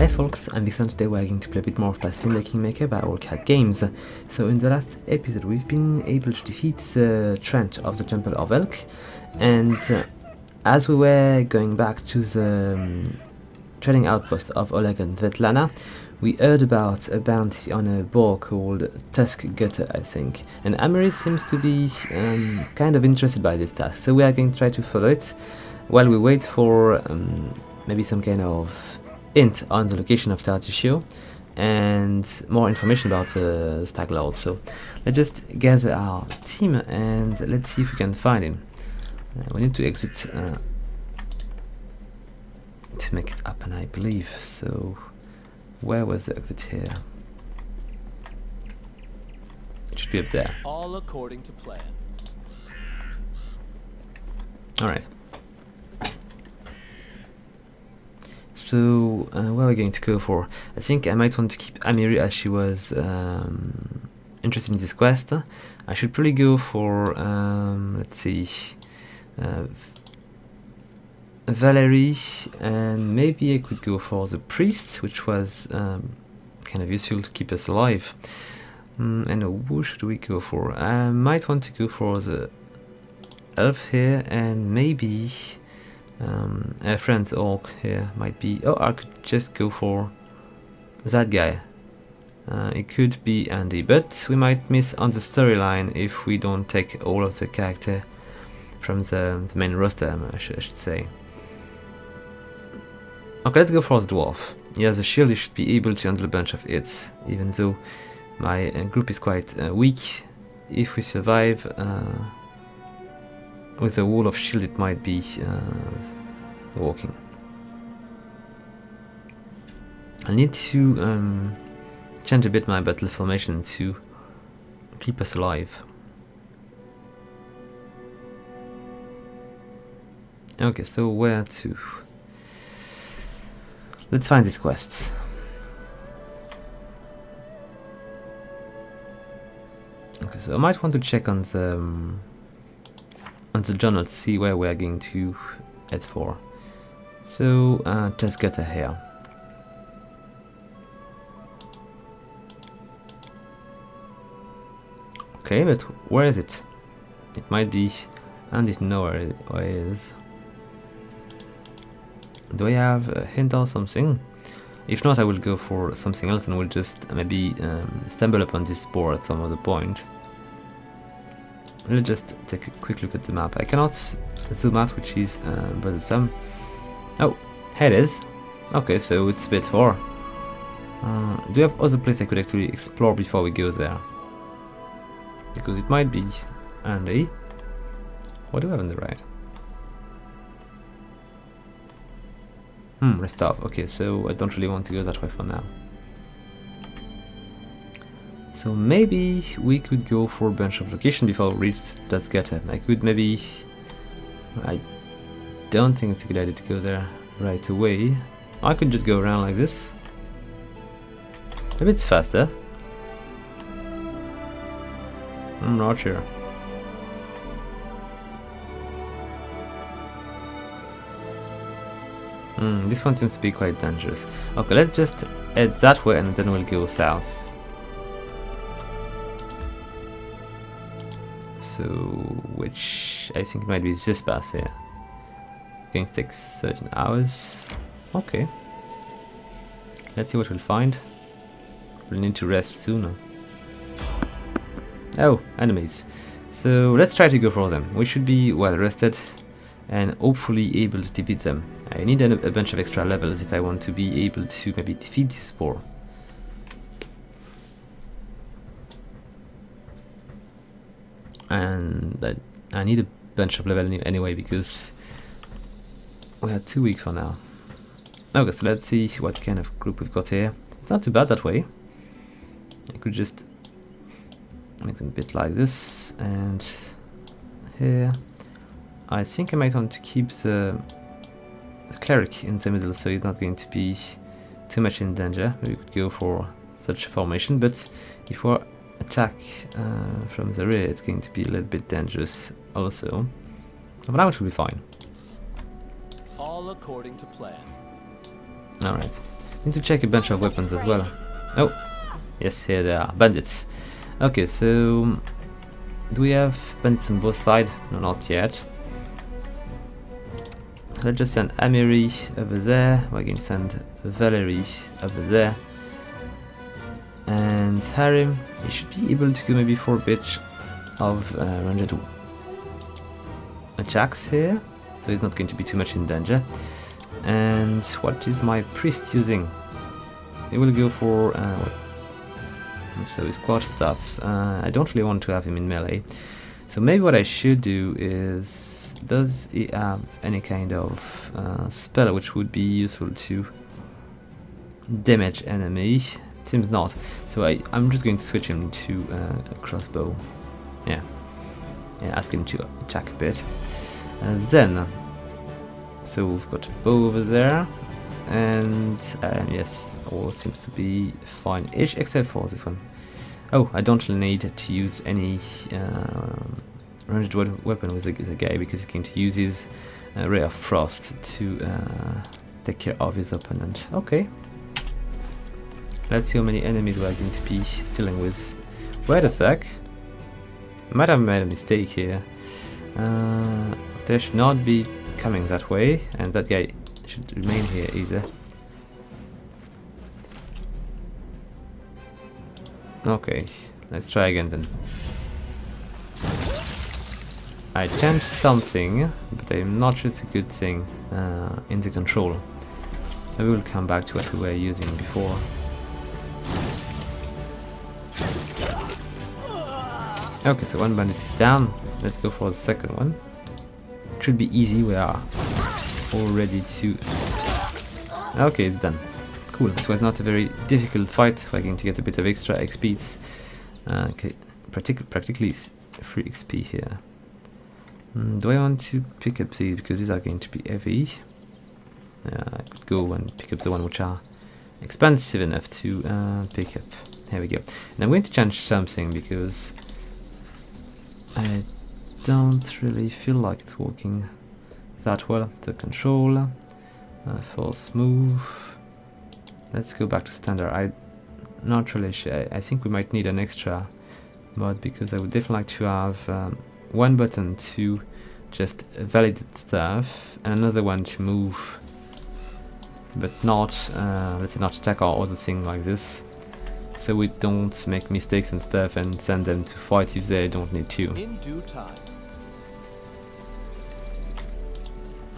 Hey folks, I'm Vixen. Today we're going to play a bit more of Pathfinder Kingmaker by All Cat Games. So in the last episode we've been able to defeat the Trent of the Temple of Elk, and as we were going back to the trading outpost of Oleg and Svetlana, we heard about a bounty on a boar called Tuskgutter, I think, and Amiri seems to be kind of interested by this task, so we are going to try to follow it while we wait for maybe some kind of hint on the location of Tartusio and more information about the Stag Lord. So let's just gather our team and let's see if we can find him. We need to exit to make it happen, I believe. So where was the exit here? It should be up there. All according to plan. Alright. So, where are we going to go for? I think I might want to keep Amiri as she was interested in this quest. I should probably go for, let's see, Valerie, and maybe I could go for the priest, which was kind of useful to keep us alive. And who should we go for? I might want to go for the elf here, and maybe a friend's orc here might be. Oh, I could just go for that guy. It could be Andy, but we might miss on the storyline if we don't take all of the character from the main roster, I should say. Okay, let's go for the dwarf. He has a shield, he should be able to handle a bunch of hits, even though my group is quite weak. If we survive with a wall of shield, it might be working. I need to change a bit my battle formation to keep us alive. Okay, so where to? Let's find these quests. Okay, so I might want to check on the journal to see where we are going to head for. So, Tuskgutter here. Okay, but where is it? It might be, and it know where it is. Do I have a hint or something? If not, I will go for something else and we'll just maybe stumble upon this boar at some other point. Let's just take a quick look at the map. I cannot zoom out, which is bothersome. Oh, here it is. Okay, so it's a bit far. Do you have other places I could actually explore before we go there? Because it might be handy. What do we have on the right? Rest off. Okay, so I don't really want to go that way for now. So maybe we could go for a bunch of location before we reach that gutter. I could maybe... I don't think it's a good idea to go there right away. I could just go around like this. Maybe it's faster. I'm not sure. This one seems to be quite dangerous. Okay, let's just head that way and then we'll go south. So, which I think might be this path here. Going to take certain hours. Okay. Let's see what we'll find. We'll need to rest sooner. Oh, enemies. So let's try to go for them. We should be well rested and hopefully able to defeat them. I need a bunch of extra levels if I want to be able to maybe defeat this boar. And I need a bunch of level anyway because we are too weak for now. Okay, so let's see what kind of group we've got here. It's not too bad that way. I could just make them a bit like this, and here. I think I might want to keep the cleric in the middle so he's not going to be too much in danger. We could go for such a formation, but if we attack from the rear, it's going to be a little bit dangerous also. But now it will be fine. All according to plan. Alright. Need to check a bunch of weapons as well. Oh, yes, here they are, bandits. Okay, so do we have bandits on both sides? No, not yet. Let's just send Amiri over there. We're going to send Valerie over there. And Harim, he should be able to go maybe for a bit of ranged attacks here, so he's not going to be too much in danger. And what is my priest using? He will go for so his quarterstaff. I don't really want to have him in melee, so maybe what I should do is, does he have any kind of spell which would be useful to damage enemy? Seems not, so I'm just going to switch him to a crossbow. Yeah, ask him to attack a bit. Then, so we've got a bow over there, and yes, all seems to be fine-ish except for this one. Oh, I don't really need to use any ranged weapon with the guy, because he's going to use his Ray of Frost to take care of his opponent. Okay. Let's see how many enemies we're going to be dealing with. Wait a sec. I might have made a mistake here. They should not be coming that way, and that guy should remain here either. Okay, let's try again then. I changed something, but I'm not sure it's a good thing in the control. I will come back to what we were using before. Okay, so one bandit is down. Let's go for the second one. It should be easy, we are all ready to... Okay, it's done. Cool, it was not a very difficult fight. We're going to get a bit of extra XP. Okay, practically free XP here. Do I want to pick up these, because these are going to be heavy? I could go and pick up the one which are expensive enough to pick up. Here we go. And I'm going to change something, because I don't really feel like it's working that well. The control, force move. Let's go back to standard. I'm not really sure. I think we might need an extra mod, because I would definitely like to have one button to just validate stuff, and another one to move, but not, let's say, not attack or other thing like this. So we don't make mistakes and stuff and send them to fight if they don't need to. In due time.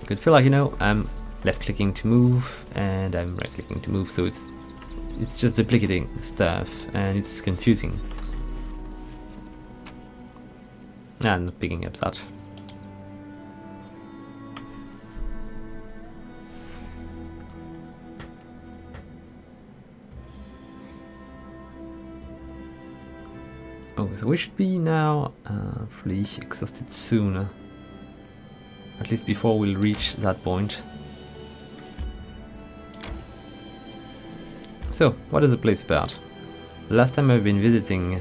I could feel like, you know, I'm left clicking to move and I'm right clicking to move, so it's just duplicating stuff and it's confusing. I'm not picking up that. Okay, so we should be now pretty exhausted soon. At least before we'll reach that point. So, what is the place about? Last time I've been visiting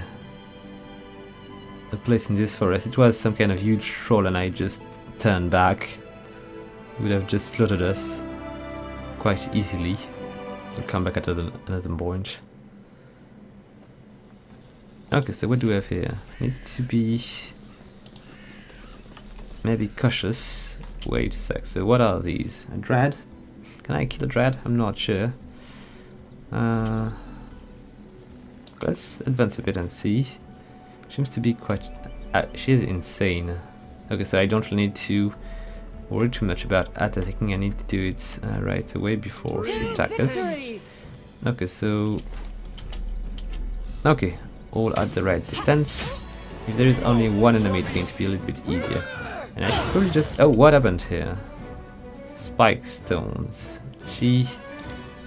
a place in this forest, it was some kind of huge troll and I just turned back. He would have just slaughtered us quite easily. We'll come back at another point. Okay, so what do we have here? Need to be maybe cautious. Wait a sec, so what are these? A dread? Can I kill a dread? I'm not sure. Let's advance a bit and see. Seems to be quite... she is insane. Okay, so I don't really need to worry too much about attacking. I need to do it right away before she attacks us. Okay, so... Okay, all at the right distance. If there is only one enemy, it's going to be a little bit easier. And I should probably just... Oh, what happened here? Spike stones. She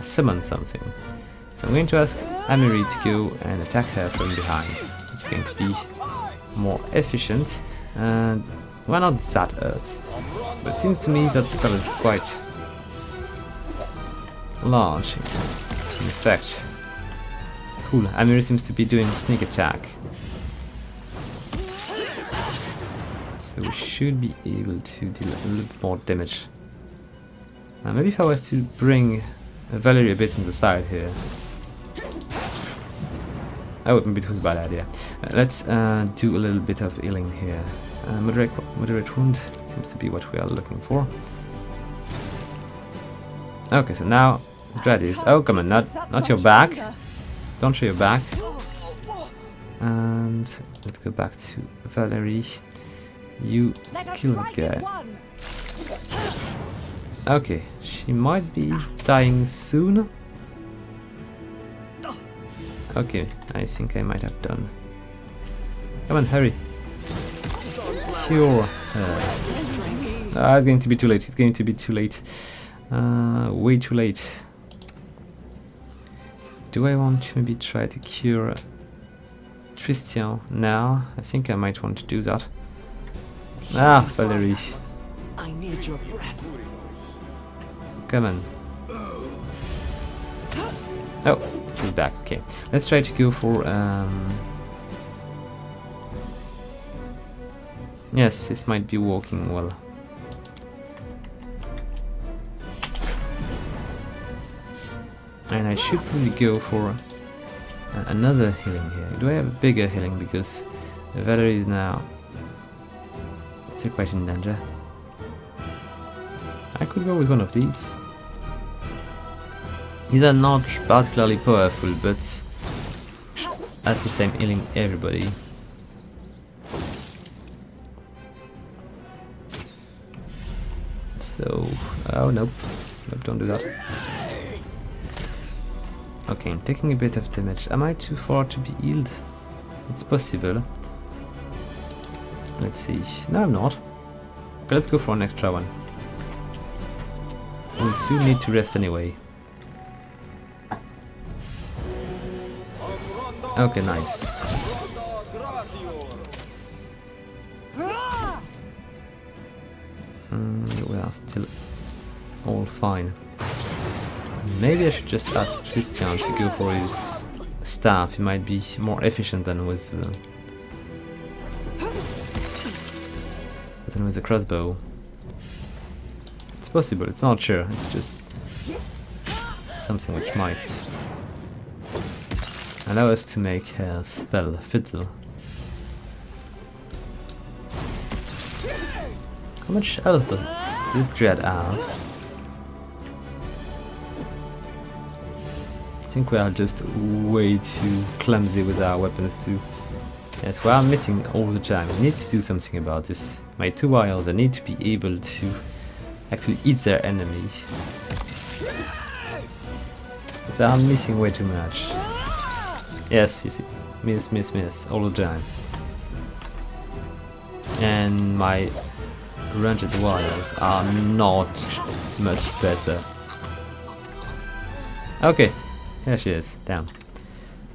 summoned something. So I'm going to ask Amiri to go and attack her from behind. It's going to be more efficient. And why not that hurt? But it seems to me that spell is quite large in effect. Cool, Amiri seems to be doing sneak attack. So we should be able to deal a little bit more damage. Maybe if I was to bring Valerie a bit on the side here. Oh, maybe it was a bad idea. Let's do a little bit of healing here. Moderate wound seems to be what we are looking for. Okay, so now strategies. Oh, come on, not your back. Don't show your back. And let's go back to Valerie. You kill that guy. Okay, she might be dying soon. Okay, I think I might have done. Come on, hurry. Cure her. It's going to be too late. It's going to be too late. Way too late. Do I want to maybe try to cure Tristan now? I think I might want to do that. Ah, Valerie. I need your breath. Come on. Oh, she's back. Okay, let's try to go for. Yes, this might be working well. And I should probably go for another healing here. Do I have a bigger healing? Because Valerie is now still quite in danger. I could go with one of these. These are not particularly powerful, but at least I'm healing everybody. So, oh nope, nope, don't do that. Okay, I'm taking a bit of damage. Am I too far to be healed? It's possible. Let's see. No, I'm not. Okay, let's go for an extra one. We'll soon need to rest anyway. Okay, nice. We are still all fine. Maybe I should just ask Christian to go for his staff. He might be more efficient than with the crossbow. It's possible. It's not sure. It's just something which might allow us to make her spell fiddle. How much health does this dread have? I think we are just way too clumsy with our weapons too. Yes, we are missing all the time. I need to do something about this. My two wiles, I need to be able to actually eat their enemies. But I'm missing way too much. Yes, you see. Miss all the time. And my ranged wiles are not much better. Okay, here she is. Damn.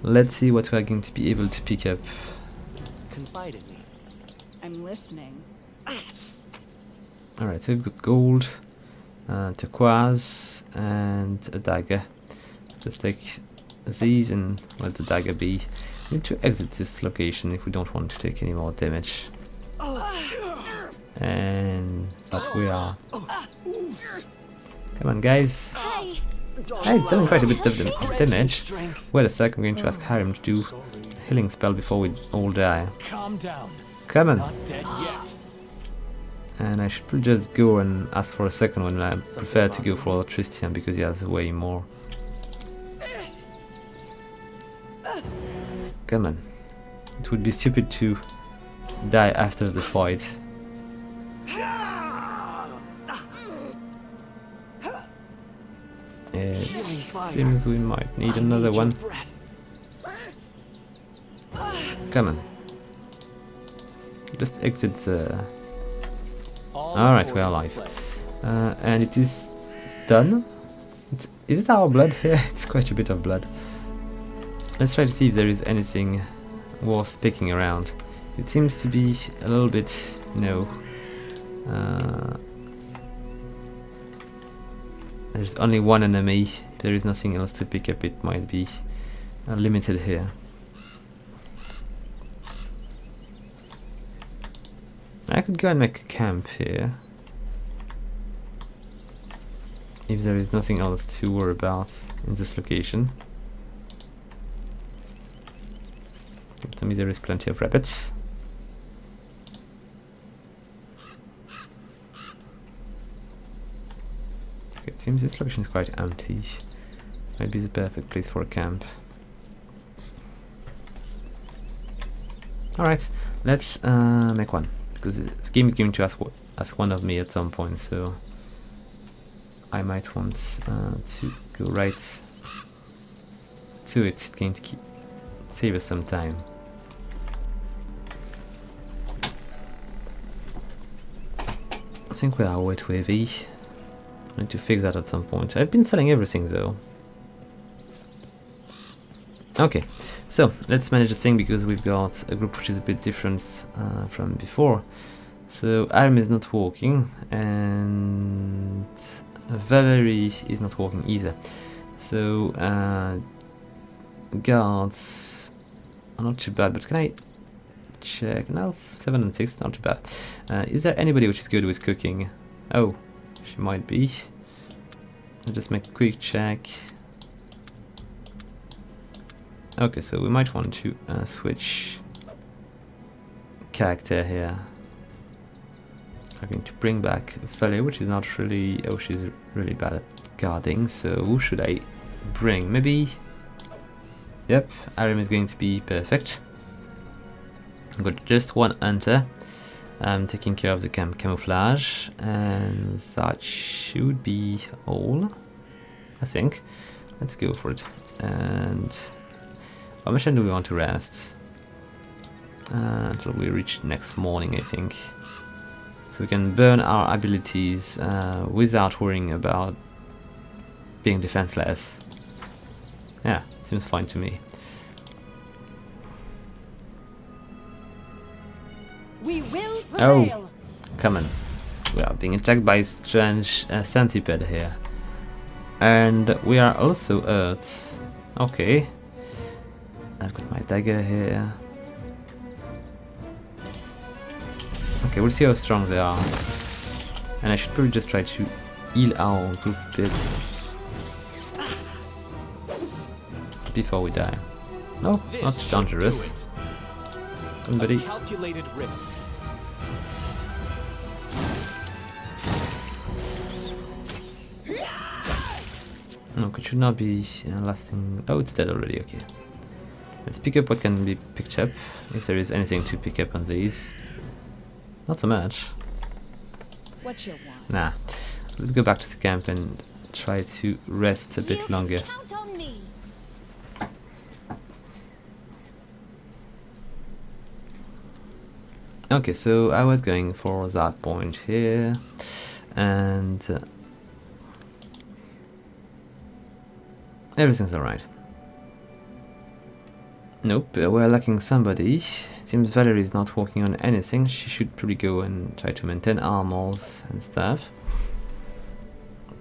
Let's see what we're going to be able to pick up. Confide in me. I'm listening. Alright, so we've got gold, turquoise, and a dagger. Just take these and let the dagger be. We need to exit this location if we don't want to take any more damage. And that we are. Come on, guys. Hey, it's done quite a bit of damage. Wait a sec, I'm going to ask Harrim to do a healing spell before we all die. Calm down. Come on. Not dead yet. And I should probably just go and ask for a second one. I prefer to go for Tristan because he has way more. Come on. It would be stupid to die after the fight. It seems we might need another one. Come on. Just exit the... Alright, we're alive. And it is done. Is it our blood here? It's quite a bit of blood. Let's try to see if there is anything worth picking around. It seems to be a little bit, you know... there's only one enemy. There is nothing else to pick up. It might be limited here. I could go and make a camp here. if there is nothing else to worry about in this location. To me there is plenty of rabbits. Okay, it seems this location is quite empty. Might be the perfect place for a camp. Alright, let's make one, because this game is going to ask one of me at some point, so I might want to go right to it. It's going to save us some time. I think we are way too heavy. I need to fix that at some point. I've been selling everything though. Okay, so let's manage this thing, because we've got a group which is a bit different from before. So Arm is not walking, and Valerie is not walking either. So guards are not too bad, but can I check? No, 7 and 6, not too bad. Is there anybody which is good with cooking? Oh, she might be. I'll just make a quick check. Okay, so we might want to switch character here. I'm going to bring back Valerie, which is not really... Oh, she's really bad at guarding, so who should I bring? Maybe... Yep, Arim is going to be perfect. I've got just one hunter. I'm taking care of the camouflage, and that should be all, I think. Let's go for it. And how much time do we want to rest? Until we reach next morning, I think. So we can burn our abilities without worrying about being defenseless. Yeah, seems fine to me. We will prevail. Oh, come on. We are being attacked by a strange centipede here. And we are also hurt. Okay. I've got my dagger here. Okay, we'll see how strong they are. And I should probably just try to heal our group a bit before we die. No, not dangerous. Somebody. Calculated risk. No, it should not be lasting. Oh, it's dead already. Okay. Let's pick up what can be picked up, if there is anything to pick up on these. Not so much. What you want? Nah. Let's go back to the camp and try to rest a bit longer. Count on me. Okay, so I was going for that point here, and everything's alright. Nope, we're lacking somebody. It seems Valerie is not working on anything. She should probably go and try to maintain armors and stuff.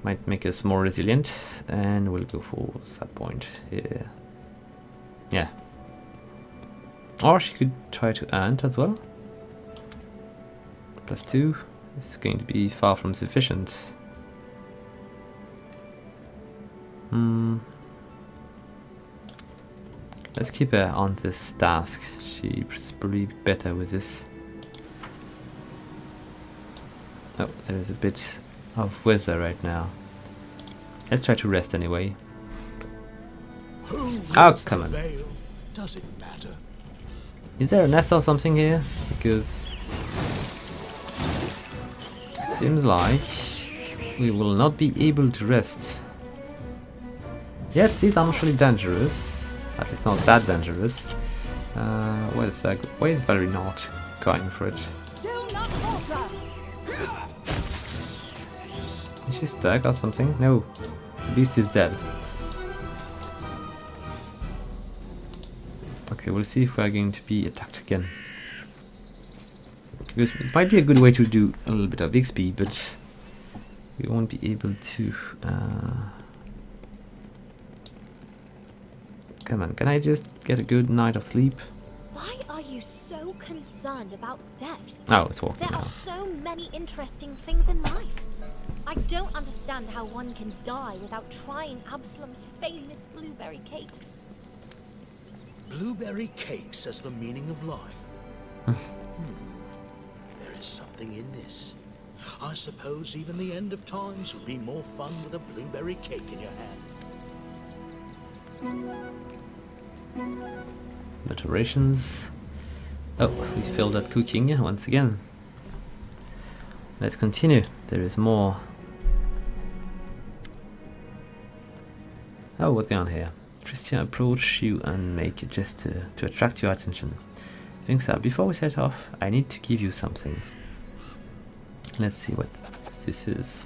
Might make us more resilient, and we'll go for that point here. Yeah. Or she could try to hunt as well. +2 is going to be far from sufficient. Let's keep her on this task. She's probably better with this. Oh, there is a bit of weather right now. Let's try to rest anyway. Oh, come on. Does it matter? Is there a nest or something here? Because it seems like we will not be able to rest. Yet these are not really dangerous. At least not that dangerous. Wait a sec. Why is Valerie not going for it? Do not falter. Is she stuck or something? No. The beast is dead. Okay, we'll see if we're going to be attacked again. Because it might be a good way to do a little bit of XP, but we won't be able to... Come on, can I just get a good night of sleep? Why are you so concerned about death? Oh, it's walking There now. are so many interesting things in life. I don't understand how one can die without trying Absalom's famous blueberry cakes. Blueberry cakes as the meaning of life. There is something in this. I suppose even the end of times would be more fun with a blueberry cake in your hand. Maturations. Oh, we failed at cooking once again. Let's continue. There is more. Oh, what's going on here? Christian approach you and make a gesture to attract your attention. Thanks, sir. Before we set off, I need to give you something. Let's see what this is.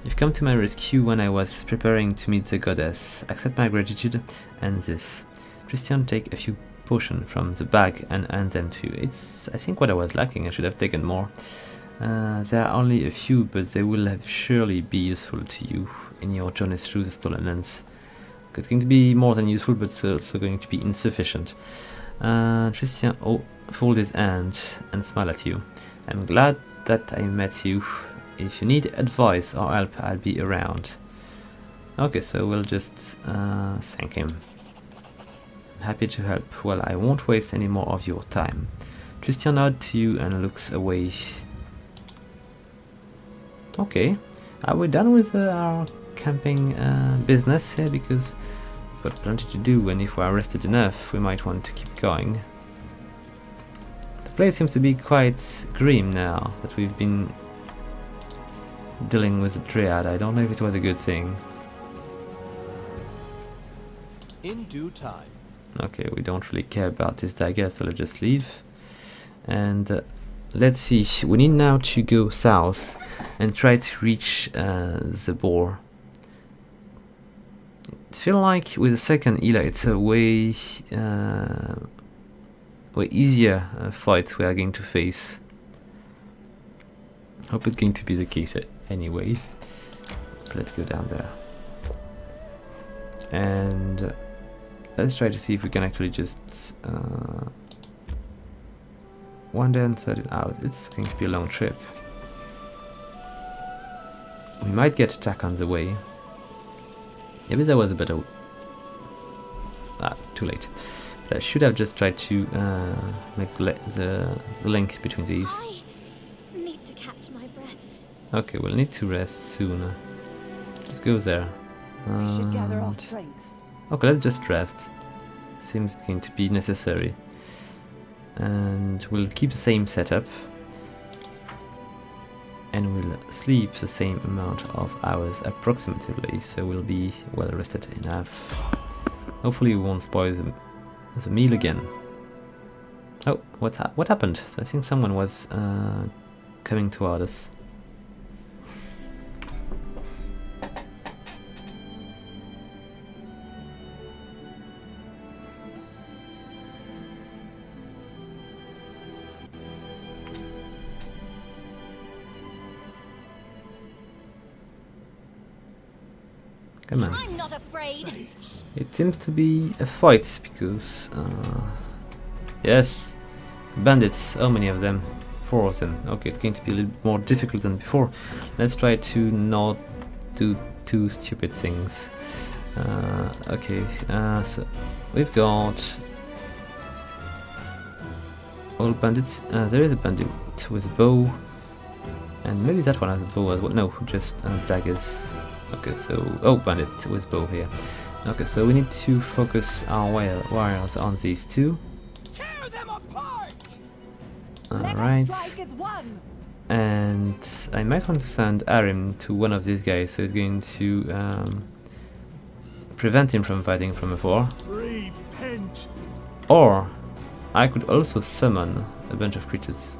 You've come to my rescue when I was preparing to meet the goddess. Accept my gratitude and this. Christian, take a few potions from the bag and hand them to you. It's, I think, what I was lacking. I should have taken more. There are only a few, but they will surely be useful to you in your journey through the Stolen Lands. It's going to be more than useful, but it's also going to be insufficient. Christian fold his hand and smile at you. I'm glad that I met you. If you need advice or help, I'll be around. Okay, so we'll just thank him. I'm happy to help. Well, I won't waste any more of your time. Christian nods to you and looks away. Okay, are we done with our camping business here? Because we've got plenty to do, and if we're rested enough, we might want to keep going. The place seems to be quite grim now that we've been dealing with the Dryad. I don't know if it was a good thing. In due time. Okay, we don't really care about this dagger, so let's just leave. And let's see, we need now to go south and try to reach the boar. I feel like with the second Ela it's a way easier fight we are going to face. Hope it's going to be the case anyway. Let's go down there. And let's try to see if we can actually just wander and set it out. It's going to be a long trip. We might get attacked on the way. Maybe there was a better... too late. But I should have just tried to make the link between these. I need to catch my breath. Okay, we'll need to rest soon. Let's go there. We should gather our And- strength. Okay, let's just rest. Seems going to be necessary. And we'll keep the same setup. And we'll sleep the same amount of hours approximately, so we'll be well rested enough. Hopefully we won't spoil the meal again. Oh, what happened? So I think someone was coming toward us. Come on. I'm not afraid. Fades. It seems to be a fight because, yes, bandits, how many of them? 4 of them. Okay, it's going to be a little more difficult than before. Let's try to not do too stupid things. Okay, so we've got all bandits. There is a bandit with a bow, and maybe that one has a bow as well. No, just daggers. Okay, so bandit with bow here. Okay, so we need to focus our warriors on these two. Tear them apart! Let us Alright, strike as one. and I might want to send Arim to one of these guys, so it's going to prevent him from fighting from afar. Repent! Or I could also summon a bunch of creatures.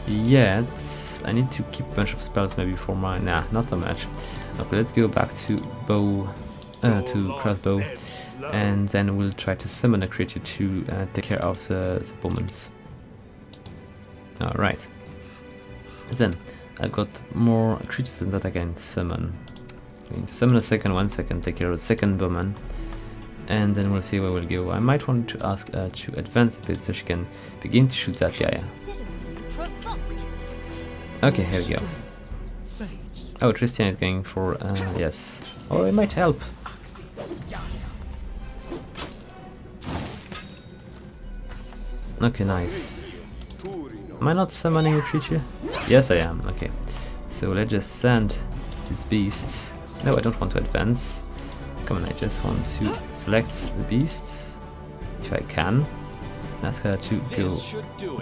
Yet I need to keep a bunch of spells maybe for my... Nah, not so much. Okay, let's go back to to crossbow, and then we'll try to summon a creature to take care of the bowmans. Alright. Then I've got more creatures than that I can summon. I can summon a second one so I can take care of the second bowman, and then we'll see where we'll go. I might want to ask her to advance a bit so she can begin to shoot that guy. Considerably provoked. Okay, here we go. Fades. Oh, Tristan is going for yes. Oh, it might help. Okay, nice. Am I not summoning a creature? Yes, I am. Okay. So let's just send this beast. No, I don't want to advance. Come on, I just want to select the beast, if I can. Ask her to go.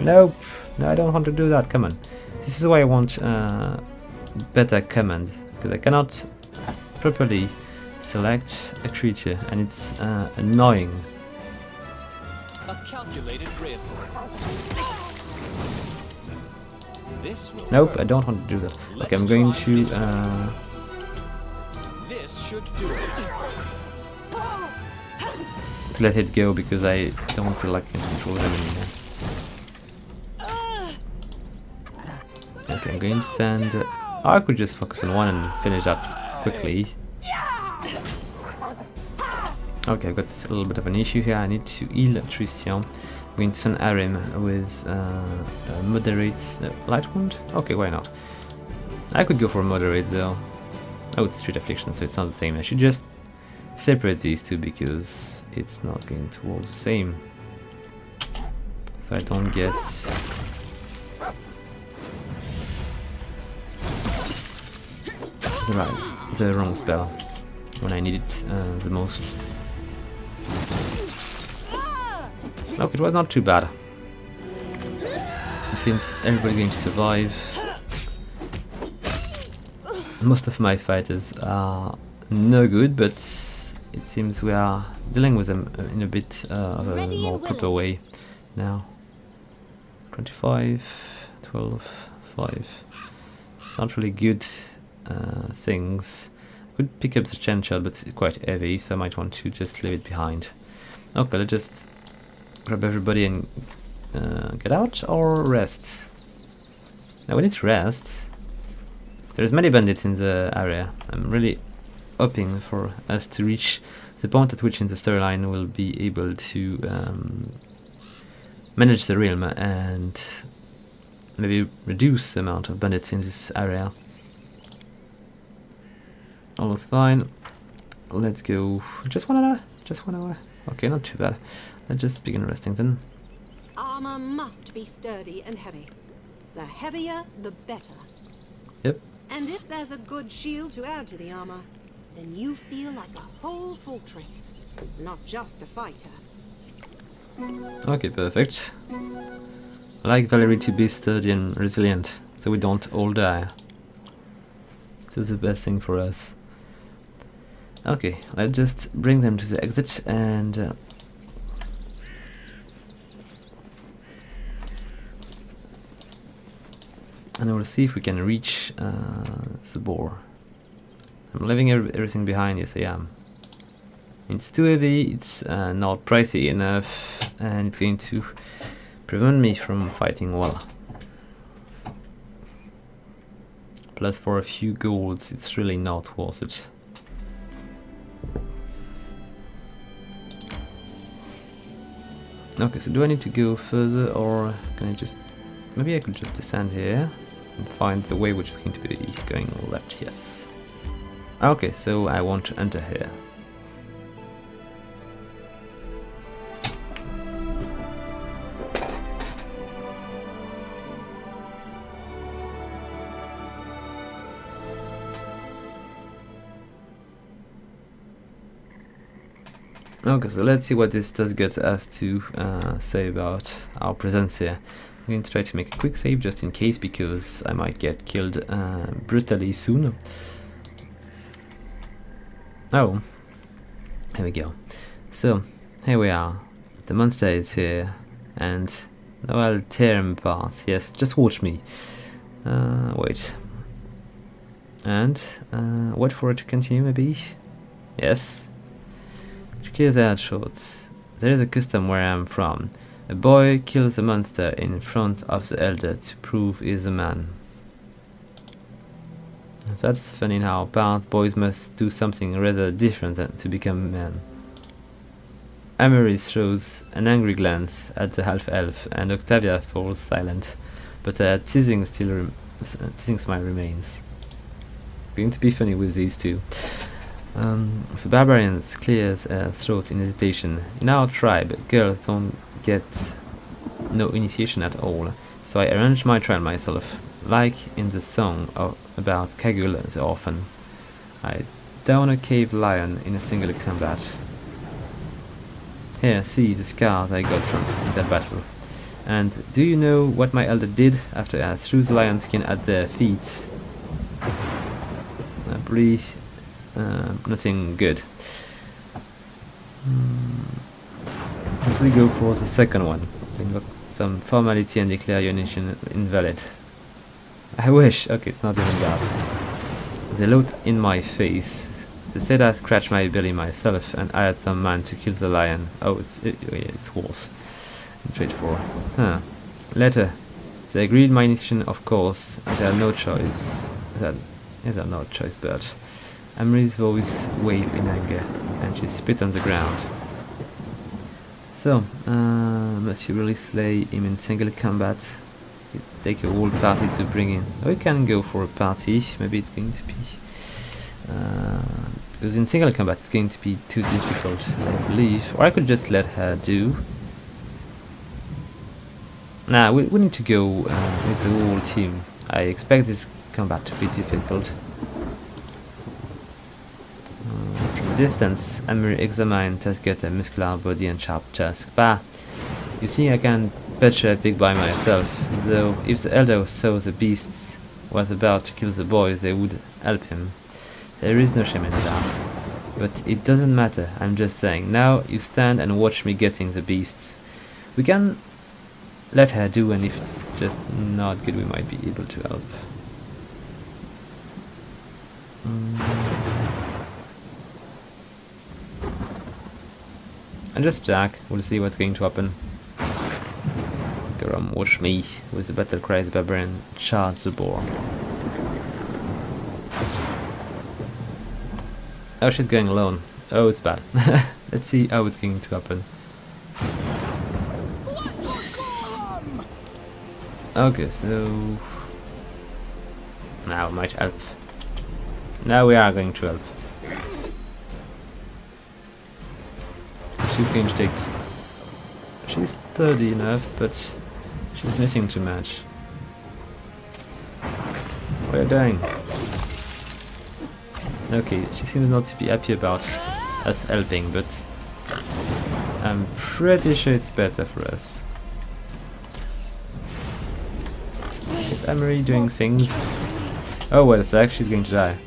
Nope. No, I don't want to do that. Come on. This is why I want better command, because I cannot properly select a creature, and it's annoying. A calculated risk. This will Nope, work. I don't want to do that. Okay, I'm going to This should do it. let it go because I don't feel like I can control them anymore. Okay, I'm going to send. I could just focus on one and finish that quickly. Okay, I've got a little bit of an issue here. I need to heal Tristan. I'm going to send Arim with a moderate light wound. Okay, why not? I could go for a moderate though. Oh, it's Street Affliction, so it's not the same. I should just separate these two because it's not going to work the same. So I don't get. The wrong spell when I need it the most. Okay, it was not too bad. It seems everybody's going to survive. Most of my fighters are no good, but it seems we are dealing with them in a bit of a more proper way now. 25, 12, 5. Not really good things. Could pick up the chain shot, but it's quite heavy, so I might want to just leave it behind. Okay, let's just grab everybody and get out or rest. Now we need to rest. There's many bandits in the area. I'm really hoping for us to reach the point at which in the storyline we'll be able to manage the realm and maybe reduce the amount of bandits in this area. Almost fine. Let's go. Just 1 hour. Just 1 hour. Okay, not too bad. Let's just begin resting then. Armor must be sturdy and heavy. The heavier, the better. Yep. And if there's a good shield to add to the armor, then you feel like a whole fortress, not just a fighter. Okay, perfect. I like Valerie to be sturdy and resilient, so we don't all die. This is the best thing for us. Okay, let's just bring them to the exit and we'll see if we can reach the boar. I'm leaving everything behind. Yes, I am. It's too heavy, it's not pricey enough, and it's going to prevent me from fighting well. Plus, for a few golds, it's really not worth it. Okay, so do I need to go further, or can I just... Maybe I could just descend here and find the way which is going to be going left, yes. Okay, so I want to enter here. Okay, so let's see what this Tuskgutter has to say about our presence here. I'm going to try to make a quick save just in case, because I might get killed brutally soon. Oh, here we go. So, here we are. The monster is here, and now I'll tear him apart. Yes, just watch me. Wait. And, wait for it to continue, maybe? Yes. Clears out short. There is a custom where I am from. A boy kills a monster in front of the elder to prove he is a man. That's funny how apparent boys must do something rather different than to become men. Amiri throws an angry glance at the half-elf, and Octavia falls silent, but a teasing smile remains. going to be funny with these two. So barbarians clears a throat in hesitation. In our tribe, girls don't get no initiation at all, so I arranged my trial myself, like in the song about Kagul the orphan. I down a cave lion in a single combat. Here, see the scars I got from that battle. And do you know what my elder did after I threw the lion skin at their feet? Probably nothing good. If we go for the second one, invoke some formality and declare your nation invalid. I wish. Okay, it's not even that. They looked in my face. They said I scratched my belly myself and I had some man to kill the lion. Oh, it's worse. Trade for. Huh. Later, they agreed my nation, of course, and they had no choice. They had no choice, but Amiri's voice waved in anger, and she spit on the ground. So, must you really slay him in single combat? It take a whole party to bring in. Oh, we can go for a party. Maybe it's going to be because in single combat it's going to be too difficult, I believe. Or I could just let her do. Nah, we need to go with the whole team. I expect this combat to be difficult. From a distance, Amiri examined Tuskgutter, muscular body and sharp tusk. Bah! You see, I can butcher a pig by myself, though if the elder saw the beast was about to kill the boy, they would help him. There is no shame in that. But it doesn't matter, I'm just saying. Now you stand and watch me getting the beasts. We can let her do, and if it's just not good, we might be able to help. And just Jack, we'll see what's going to happen. Garam, watch me. With the battle cry, the barbarian charge the boar. Oh, she's going alone. Oh, it's bad. Let's see how it's going to happen. Okay, so now might help. Now we are going to help. So she's going to take. She's sturdy enough, but she's missing too much. What are you doing? Okay, she seems not to be happy about us helping, but I'm pretty sure it's better for us. Is Amiri doing things? Oh, wait a sec, she's going to die.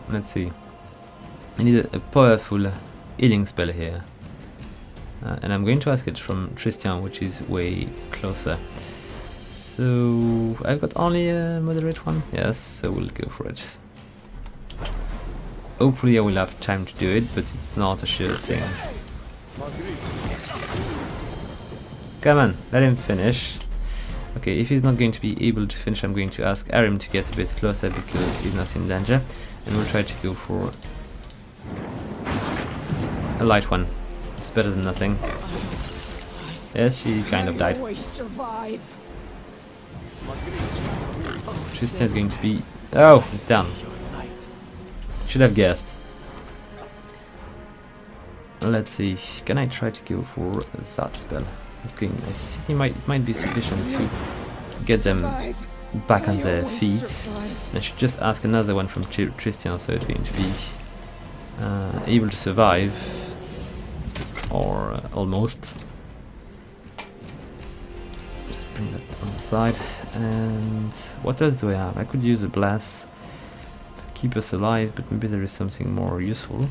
Let's see. I need a powerful healing spell here. And I'm going to ask it from Tristan, which is way closer. So I've got only a moderate one? Yes, so we'll go for it. Hopefully I will have time to do it, but it's not a sure thing. Come on, let him finish. Okay, if he's not going to be able to finish, I'm going to ask Arim to get a bit closer because he's not in danger. And we'll try to go for a light one. It's better than nothing. Yes, she kind of died. Tristan's going to be... Oh, it's down. Should have guessed. Let's see, can I try to go for that spell? I think it might be sufficient to get them back on their feet. I should just ask another one from Tristan, so it's going to be able to survive. Or almost. Just bring that on the side. And what else do I have? I could use a blast to keep us alive, but maybe there is something more useful.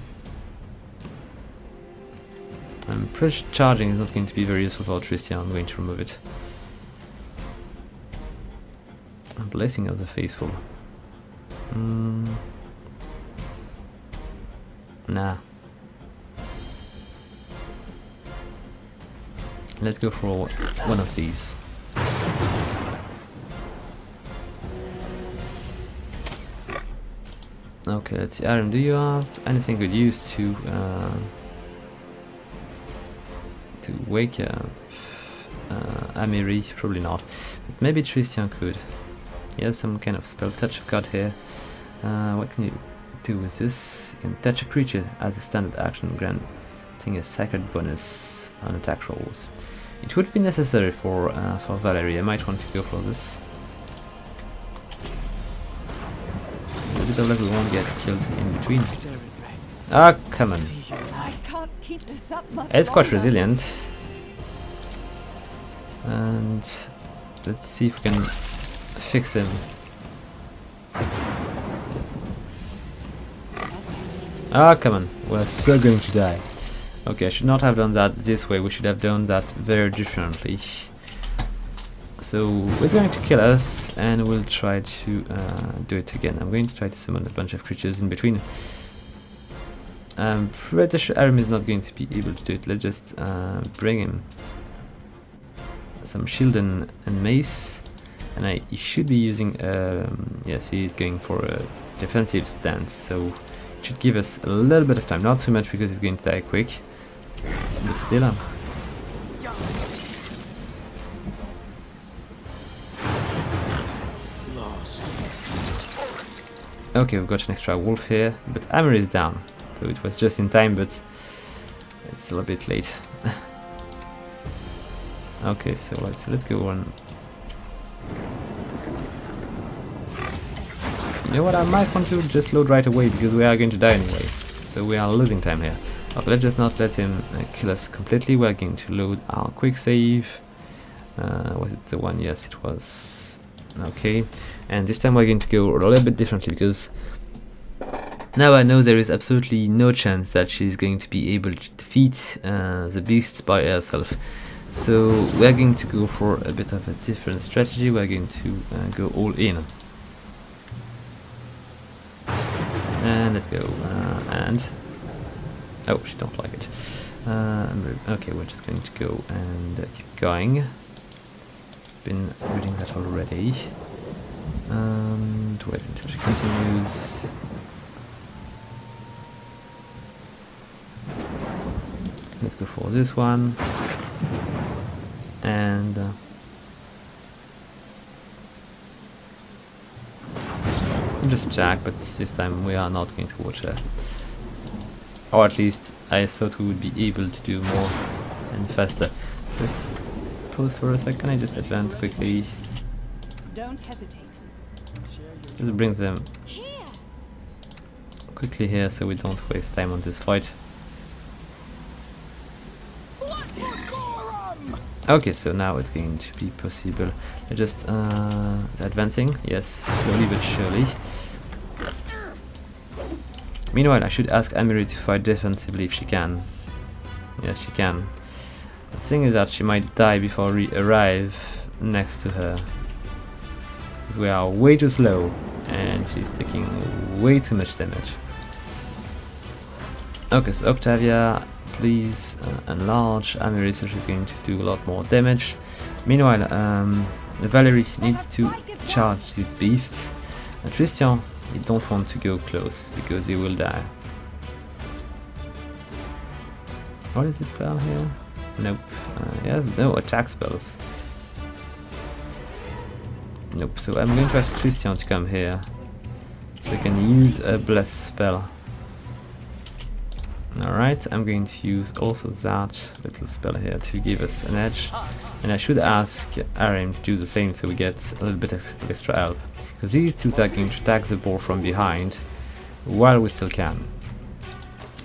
I'm pretty sure charging is not going to be very useful for Tristan. I'm going to remove it. A blessing of the faithful. Nah. Let's go for one of these. Okay, let's see. Aaron, do you have anything good use to wake up Amiri? Probably not. But maybe Tristan could. Yes, some kind of spell touch I've got here. What can you do with this? You can touch a creature as a standard action, granting a sacred bonus on attack rolls. It would be necessary for Valerie. I might want to go for this. A bit of luck we won't get killed in between. Ah, come on. I can't keep this up much It's quite longer. resilient. And let's see if we can fix him. Ah, come on. We're so going to die. Okay, I should not have done that this way. We should have done that very differently. So it's going to kill us, and we'll try to do it again. I'm going to try to summon a bunch of creatures in between. I'm pretty sure Aram is not going to be able to do it. Let's just bring him some shield and mace, and he should be using yes, he's going for a defensive stance, so it should give us a little bit of time, not too much because he's going to die quick, but still. Okay, we've got an extra wolf here, but Amiri is down, so it was just in time, but it's still a bit late. Okay, so let's go on. You know what, I might want to just load right away because we are going to die anyway, so we are losing time here. Okay, let's just not let him kill us completely. We're going to load our quick save. Was it the one? Yes, it was. Okay, and this time we're going to go a little bit differently because now I know there is absolutely no chance that she's going to be able to defeat the beasts by herself. So we're going to go for a bit of a different strategy. We're going to go all in. And let's go. And oh, she don't like it. Okay, we're just going to go and keep going. Been reading that already. And wait until she continues. Let's go for this one. And just attack, but this time we are not going to watch her. Or at least I thought we would be able to do more and faster. Just pause for a second. Can I just advance quickly? Don't hesitate. Just bring them Here. quickly here so we don't waste time on this fight. Okay, so now it's going to be possible. Just advancing, yes, slowly but surely. Meanwhile, I should ask Amiri to fight defensively if she can. Yes, she can. The thing is that she might die before we arrive next to her. Because we are way too slow and she's taking way too much damage. Okay, so Octavia, please enlarge Amiri so she's going to do a lot more damage. Meanwhile, Valerie needs to charge this beast. And Christian, you don't want to go close because he will die. What is this spell here? Nope. Yes, no attack spells. Nope. So I'm going to ask Christian to come here so I can use a bless spell. Alright, I'm going to use also that little spell here to give us an edge. And I should ask Aram to do the same so we get a little bit of extra help. Because these two are going to attack the boar from behind while we still can.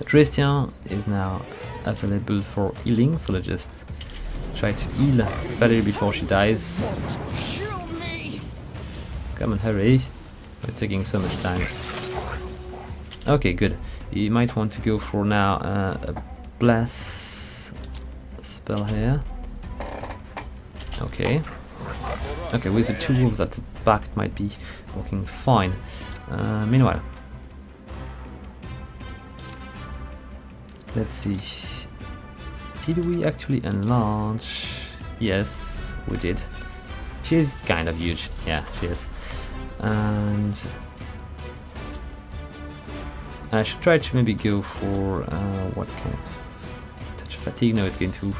Christian is now available for healing, so let's just try to heal Valerie before she dies. Come on, hurry. We're taking so much time. Okay, good. You might want to go for now a bless spell here. Okay. Okay, with the two wolves at the back it might be working fine. Meanwhile, let's see. Did we actually enlarge? Yes, we did. She's kind of huge. Yeah, she is. And I should try to maybe go for what kind of touch fatigue? No, it's going to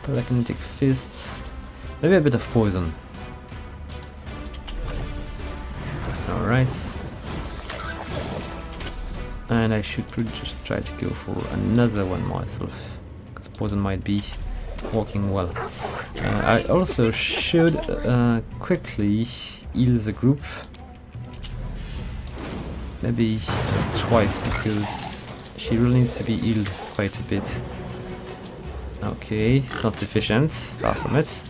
telekinetic fists. Maybe a bit of poison. Alright. And I should probably just try to go for another one myself, because poison might be working well. I also should quickly heal the group. Maybe twice, because she really needs to be healed quite a bit. Okay, it's not sufficient, far from it.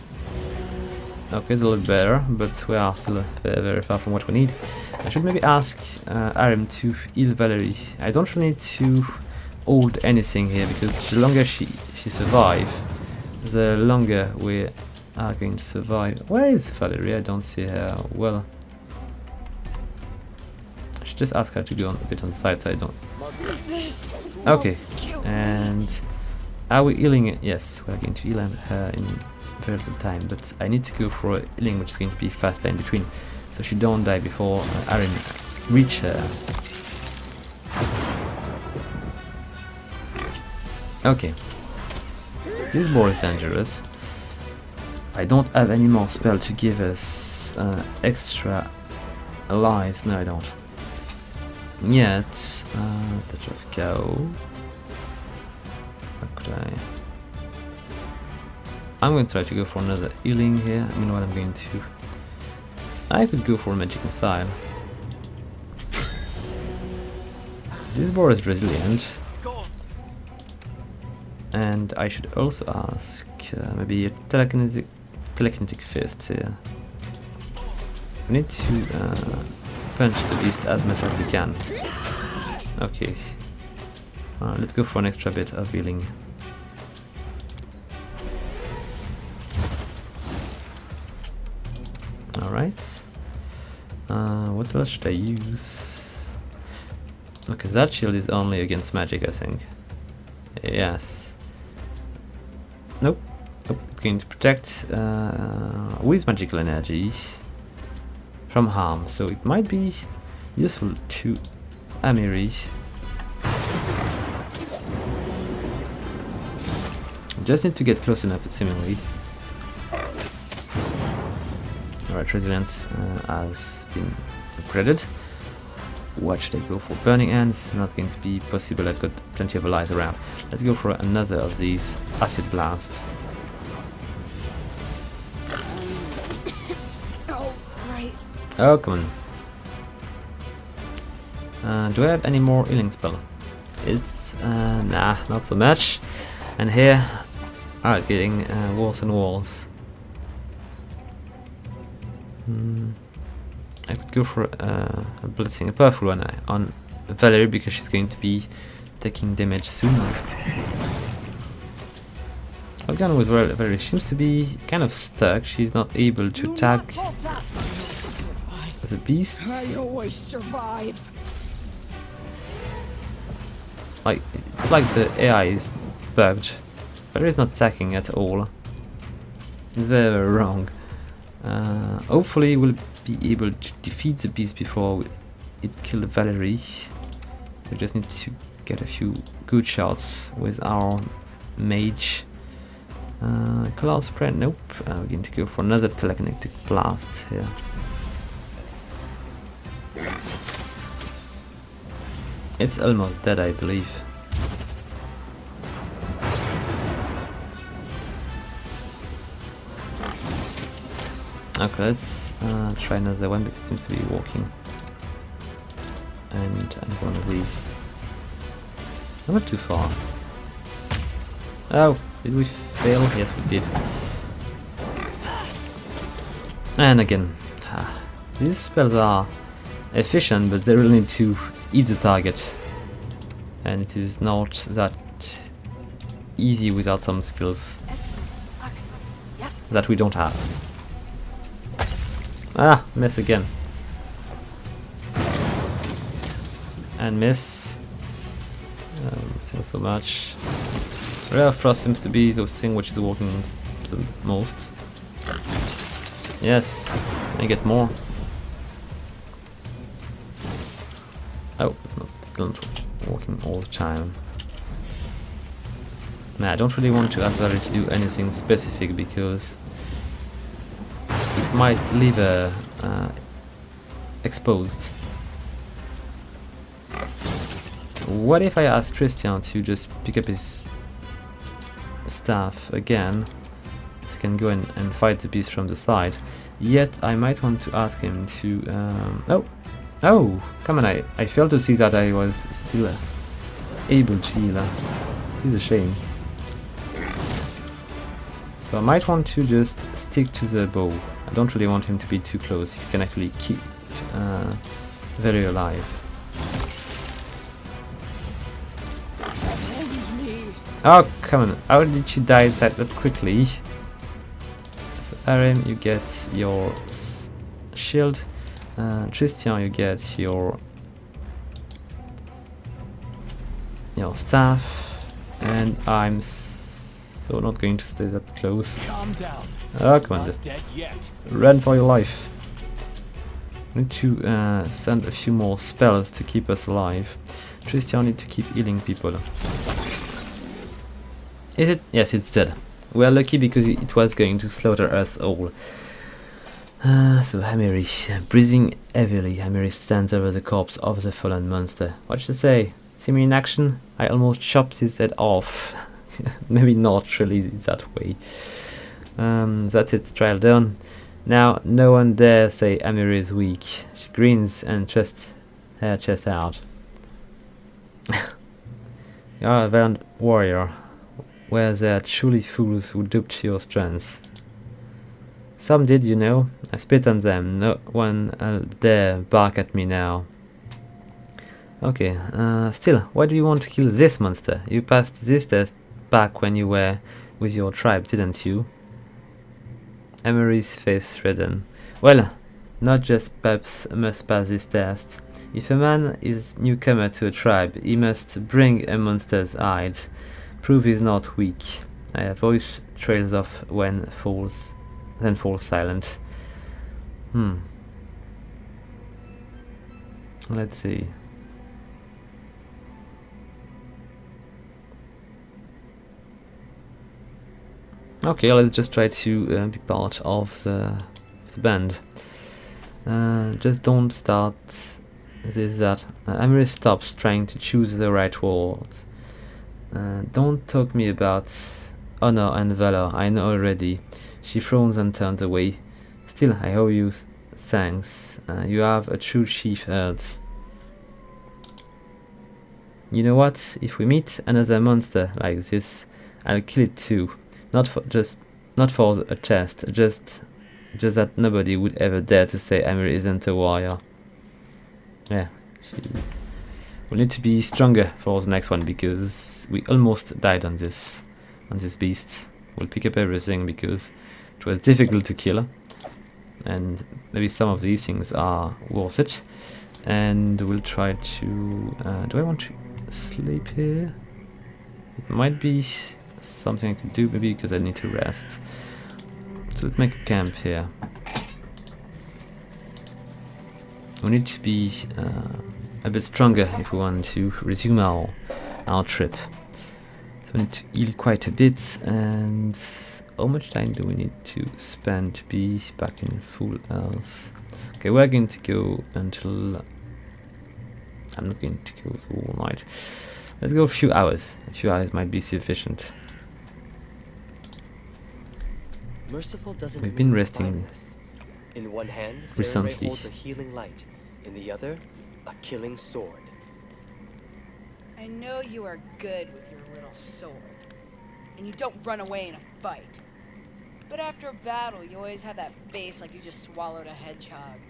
Okay, it's a little better, but we are still very, very far from what we need. I should maybe ask Arim to heal Valerie. I don't really need to hold anything here, because the longer she survives, the longer we are going to survive. Where is Valerie? I don't see her. Well, I should just ask her to go on a bit on the side so I don't. Okay, and are we healing it? Yes, we're going to heal her in very little time, but I need to go for a healing which is going to be faster in between, so she don't die before Arim reach her. Okay, this boar is dangerous. I don't have any more spell to give us extra lives. No, I don't. Yet, touch of cow. How could I? I'm going to try to go for another healing here. I mean, what I'm going to... I could go for a magic missile. This boar is resilient. And I should also ask maybe a telekinetic fist here. We need to punch the beast as much as we can. Okay. Let's go for an extra bit of healing. Alright. What else should I use? Okay, that shield is only against magic, I think. Yes. Nope. Nope. It's going to protect with magical energy from harm, so it might be useful to Amiri. Just need to get close enough, seemingly. Alright, resilience has been upgraded. What should I go for? Burning Hand? Not going to be possible, I've got plenty of allies around. Let's go for another of these acid blasts. Oh, come on. Do I have any more healing spell? It's, nah, not so much. And here, alright, getting worse and worse. I could go for a blitzing, a powerful one on Valerie, because she's going to be taking damage soon. Arcanum with Valerie seems to be kind of stuck. She's not able to attack the beast. I always survive. Like, it's like the AI is bugged. Valerie is not attacking at all. It's very, very wrong. Hopefully we'll be able to defeat the beast before it kills Valerie. We just need to get a few good shots with our mage. Cloud spread, nope. We're going to go for another telekinetic blast here. It's almost dead, I believe. Okay, let's try another one, because it seems to be working. And one of these. Not too far. Oh, did we fail? Yes, we did. And again, these spells are efficient, but they really need to eat the target. And it is not that easy without some skills that we don't have. Ah, miss again. And miss. Still so much. Rare Frost seems to be the thing which is working the most. Yes, I get more. Oh, it's not still not working all the time. Nah, I don't really want to ask Valerie to do anything specific, because it might leave a exposed. What if I ask Tristan to just pick up his staff again, so he can go and fight the beast from the side? Yet I might want to ask him to... Oh, come on, I failed to see that I was still able to heal. This is a shame. So I might want to just stick to the bow. I don't really want him to be too close if he can actually keep very alive. Oh, come on. How did she die that quickly? So, Arim, you get your shield. Tristan, you get your staff. And I'm so not going to stay that close. Calm down. Oh, come on, Not just dead yet. run for your life. We need to send a few more spells to keep us alive. Tristan need to keep healing people. Is it? Yes, it's dead. We are lucky because it was going to slaughter us all. So Amiri, breathing heavily, Amiri stands over the corpse of the fallen monster. What should I say? See me in action? I almost chopped his head off. Maybe not really that way. That's it, trial done. Now no one dare say Amiri is weak. She grins and thrusts her chest out. You are a valiant warrior. Were there truly fools who duped your strength? Some did, you know. I spit on them. No one dare bark at me now. Okay, still, why do you want to kill this monster? You passed this test back when you were with your tribe, didn't you? Amiri's face reddened. Well, not just Peps must pass this test. If a man is newcomer to a tribe, he must bring a monster's hide. Prove he's not weak. Her voice trails off then falls silent. Let's see. Okay, let's just try to be part of the band. Just don't start that. Amiri stops trying to choose the right word. Don't talk me about honor and valor, I know already. She frowns and turns away. Still, I owe you thanks. You have a true chief heart. You know what? If we meet another monster like this, I'll kill it too. Not for a test, just that nobody would ever dare to say Amiri isn't a warrior. Yeah, we'll need to be stronger for the next one because we almost died on this beast. We'll pick up everything because it was difficult to kill, and maybe some of these things are worth it. And we'll try to. Do I want to sleep here? It might be something I could do, maybe because I need to rest. So let's make a camp here. We need to be a bit stronger if we want to resume our trip. So we need to heal quite a bit. And how much time do we need to spend to be back in full health? Okay, we're going to go until... I'm not going to go the whole night. Let's go a few hours. A few hours might be sufficient. Merciful doesn't We've been mean resting spineless. In one hand, recently. Sarenrae holds a healing light. In the other, a killing sword. I know you are good with your little sword, and you don't run away in a fight. But after a battle, you always have that face like you just swallowed a hedgehog.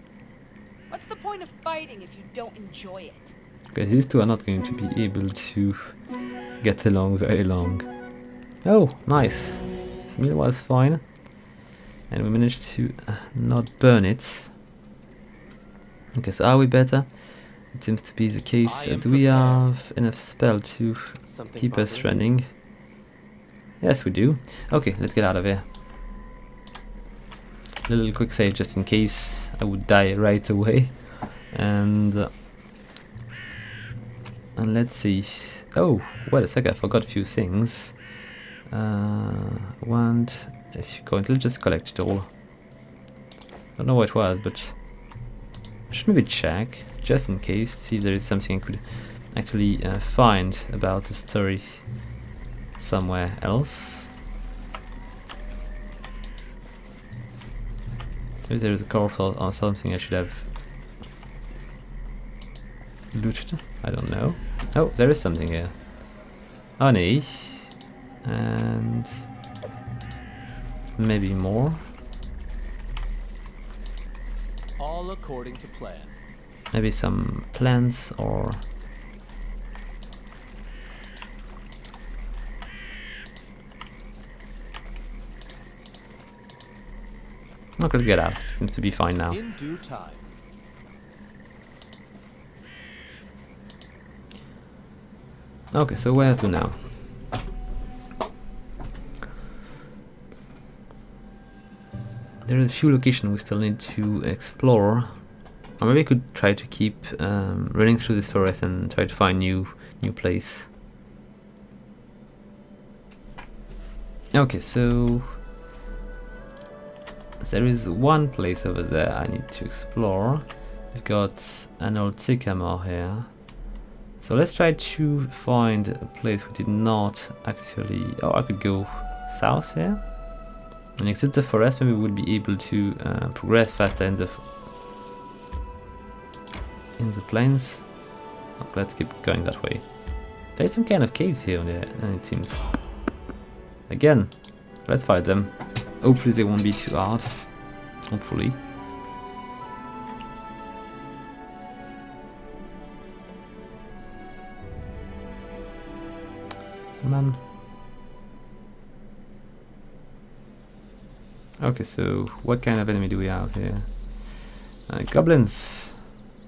What's the point of fighting if you don't enjoy it? Okay, these two are not going to be able to get along very long. Oh, nice. This meal was fine. And we managed to not burn it. Okay, so are we better? It seems to be the case. Do we have enough spell to keep us running? Yes, we do. Okay, let's get out of here. A little quick save just in case I would die right away. And let's see. Oh, wait a sec, I forgot a few things. Wand. If you go, let's just collect it all. Don't know what it was, but should maybe check, just in case, see if there is something I could actually find about the story somewhere else. Maybe there is a corpse or something I should have looted. I don't know. Oh, there is something here. Honey. And maybe more. All according to plan. Maybe some plants or... Okay, let's get out. Seems to be fine now. In due time. Okay, so where to now? There are a few locations we still need to explore. Or maybe I could try to keep running through this forest and try to find new place. Okay, so there is one place over there I need to explore. We've got an old sycamore here. So let's try to find a place we did not actually... Oh, I could go south here. And exit the forest, maybe we would be able to progress faster in the plains. Okay, let's keep going that way. There is some kind of caves here on there, it seems. Again, let's fight them. Hopefully they won't be too hard. Hopefully. Come on. Okay, so what kind of enemy do we have here? Goblins.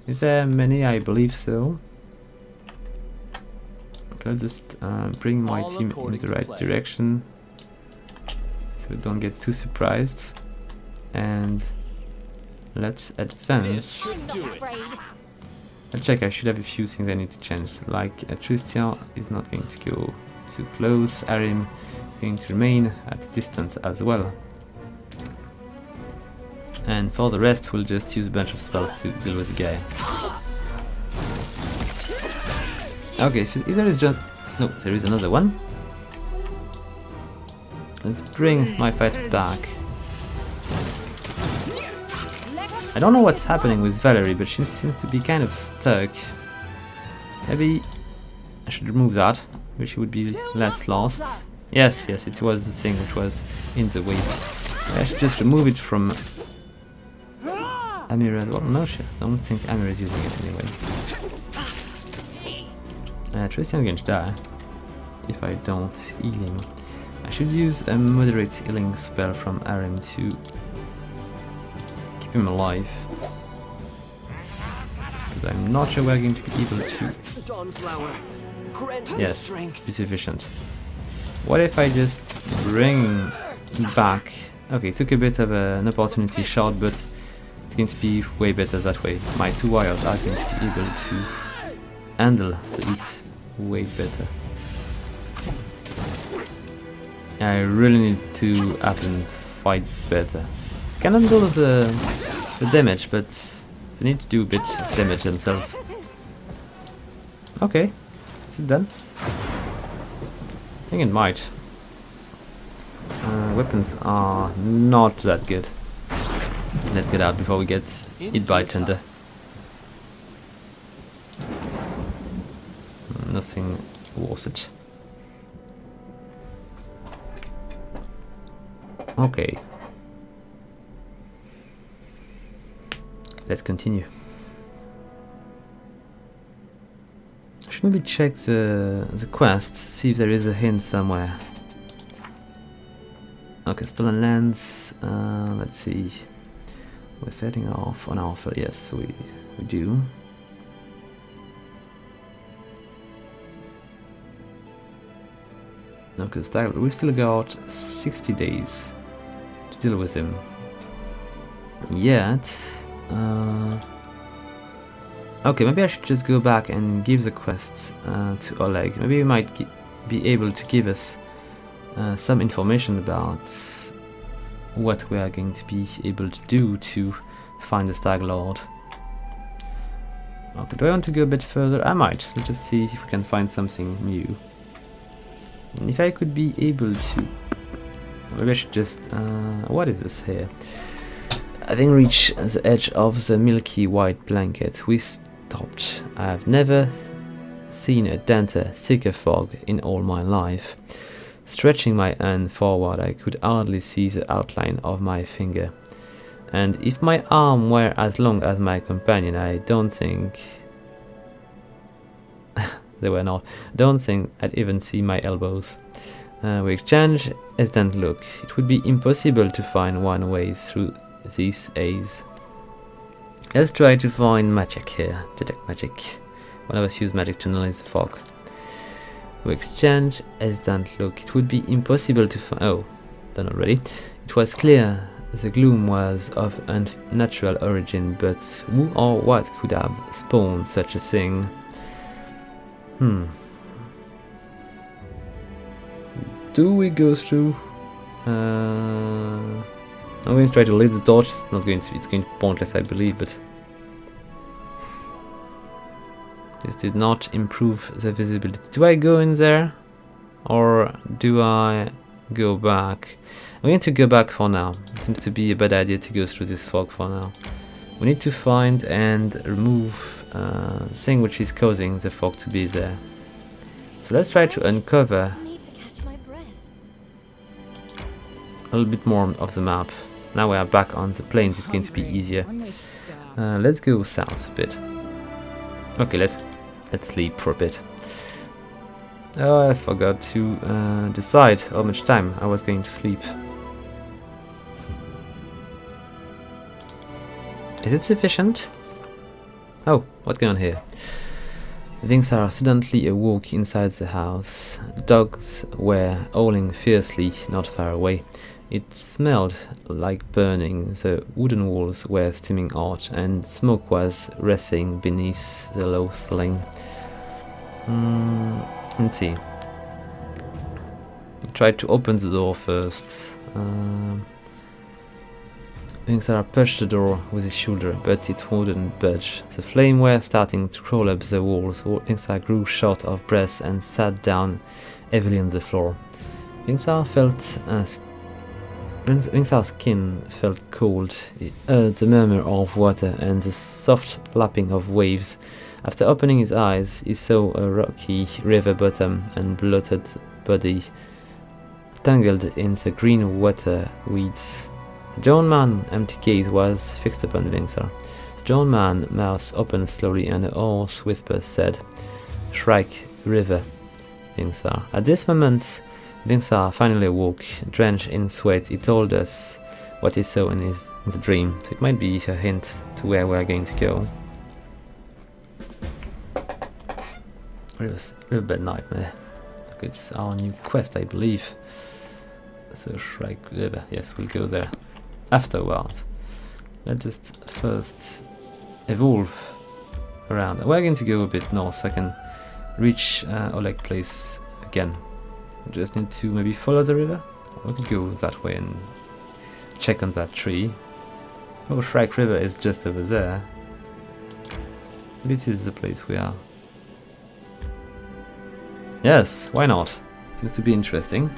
Is there many? I believe so. Okay, I'll just bring my team in the right direction so don't get too surprised. And let's advance. I'll check, I should have a few things I need to change. Like Tristan is not going to go too close. Arim is going to remain at a distance as well. And for the rest, we'll just use a bunch of spells to deal with the guy. Okay, so if there is just... No, there is another one. Let's bring my fighters back. I don't know what's happening with Valerie, but she seems to be kind of stuck. Maybe I should remove that. Maybe she would be less lost. Yes, it was the thing which was in the way. I should just remove it from Amiri as well. No, I don't think Amiri is using it anyway. Tristan's going to die if I don't heal him. I should use a moderate healing spell from Arim to keep him alive. Because I'm not sure we're going to be able to... Yes, be sufficient. What if I just bring back... Okay, took a bit of an opportunity shot, but it's going to be way better that way. My two wires are going to be able to handle the heat way better. I really need to have them fight better. Can handle the damage, but they need to do a bit of damage themselves. Okay, is it done? I think it might. Weapons are not that good. Let's get out before we get hit by thunder. Nothing worth it. Okay. Let's continue. Should maybe check the quests, see if there is a hint somewhere. Okay, stolen lands. Let's see. We're setting off on Alpha. Yes, we do. Okay, we still got 60 days to deal with him. Yet. Okay, maybe I should just go back and give the quests to Oleg. Maybe he might be able to give us some information about what we are going to be able to do to find the Stag Lord. Okay, do I want to go a bit further? I might. Let's just see if we can find something new. And if I could be able to... Maybe I should just... what is this here? Having reached the edge of the milky white blanket, we stopped. I have never seen a denser, thicker fog in all my life. Stretching my hand forward, I could hardly see the outline of my finger. And if my arm were as long as my companion, I don't think... they were not. Don't think I'd even see my elbows. We exchanged a hesitant look. It would be impossible to find one way through this haze. Let's try to find magic here. Detect magic. One of us use magic to analyze the fog. We exchanged a hesitant look. It would be impossible to find... Oh, done already. It was clear the gloom was of unnatural origin, but who or what could have spawned such a thing? Do we go through? I'm going to try to lead the torch. It's not going to. It's going to be pointless, I believe. But this did not improve the visibility. Do I go in there, or do I go back? I'm going to go back for now. It seems to be a bad idea to go through this fog for now. We need to find and remove the thing which is causing the fog to be there. So let's try to uncover I need to catch my breath. a little bit more of the map. Now we are back on the plains, it's going to be easier. Let's go south a bit. Okay, let's sleep for a bit. Oh, I forgot to decide how much time I was going to sleep. Is it sufficient? Oh, what's going on here? Vingsar suddenly awoke inside the house. The dogs were howling fiercely not far away. It smelled like burning, the wooden walls were steaming hot, and smoke was rising beneath the low ceiling. Let's see. I tried to open the door first. Vingsar pushed the door with his shoulder, but it wouldn't budge. The flames were starting to crawl up the walls. Vingsar grew short of breath and sat down heavily on the floor. Vingsar's skin felt cold. He heard the murmur of water and the soft lapping of waves. After opening his eyes, he saw a rocky river bottom and bloated body tangled in the green water weeds. The John man's empty gaze was fixed upon Vingsar. The John man's mouth opened slowly and a hoarse whisper said, "Shrike River, Vingsar." At this moment, Vingsar finally awoke. Drenched in sweat, he told us what he saw in the dream, so it might be a hint to where we are going to go. Riverbed Nightmare. Look, it's our new quest, I believe. So Shrike River, yes, we'll go there afterward. Let's just first evolve around. We're going to go a bit north so I can reach Oleg Place again. Just need to maybe follow the river. We could go that way and check on that tree. Oh, Shrike River is just over there. Maybe this is the place we are. Yes, why not? Seems to be interesting.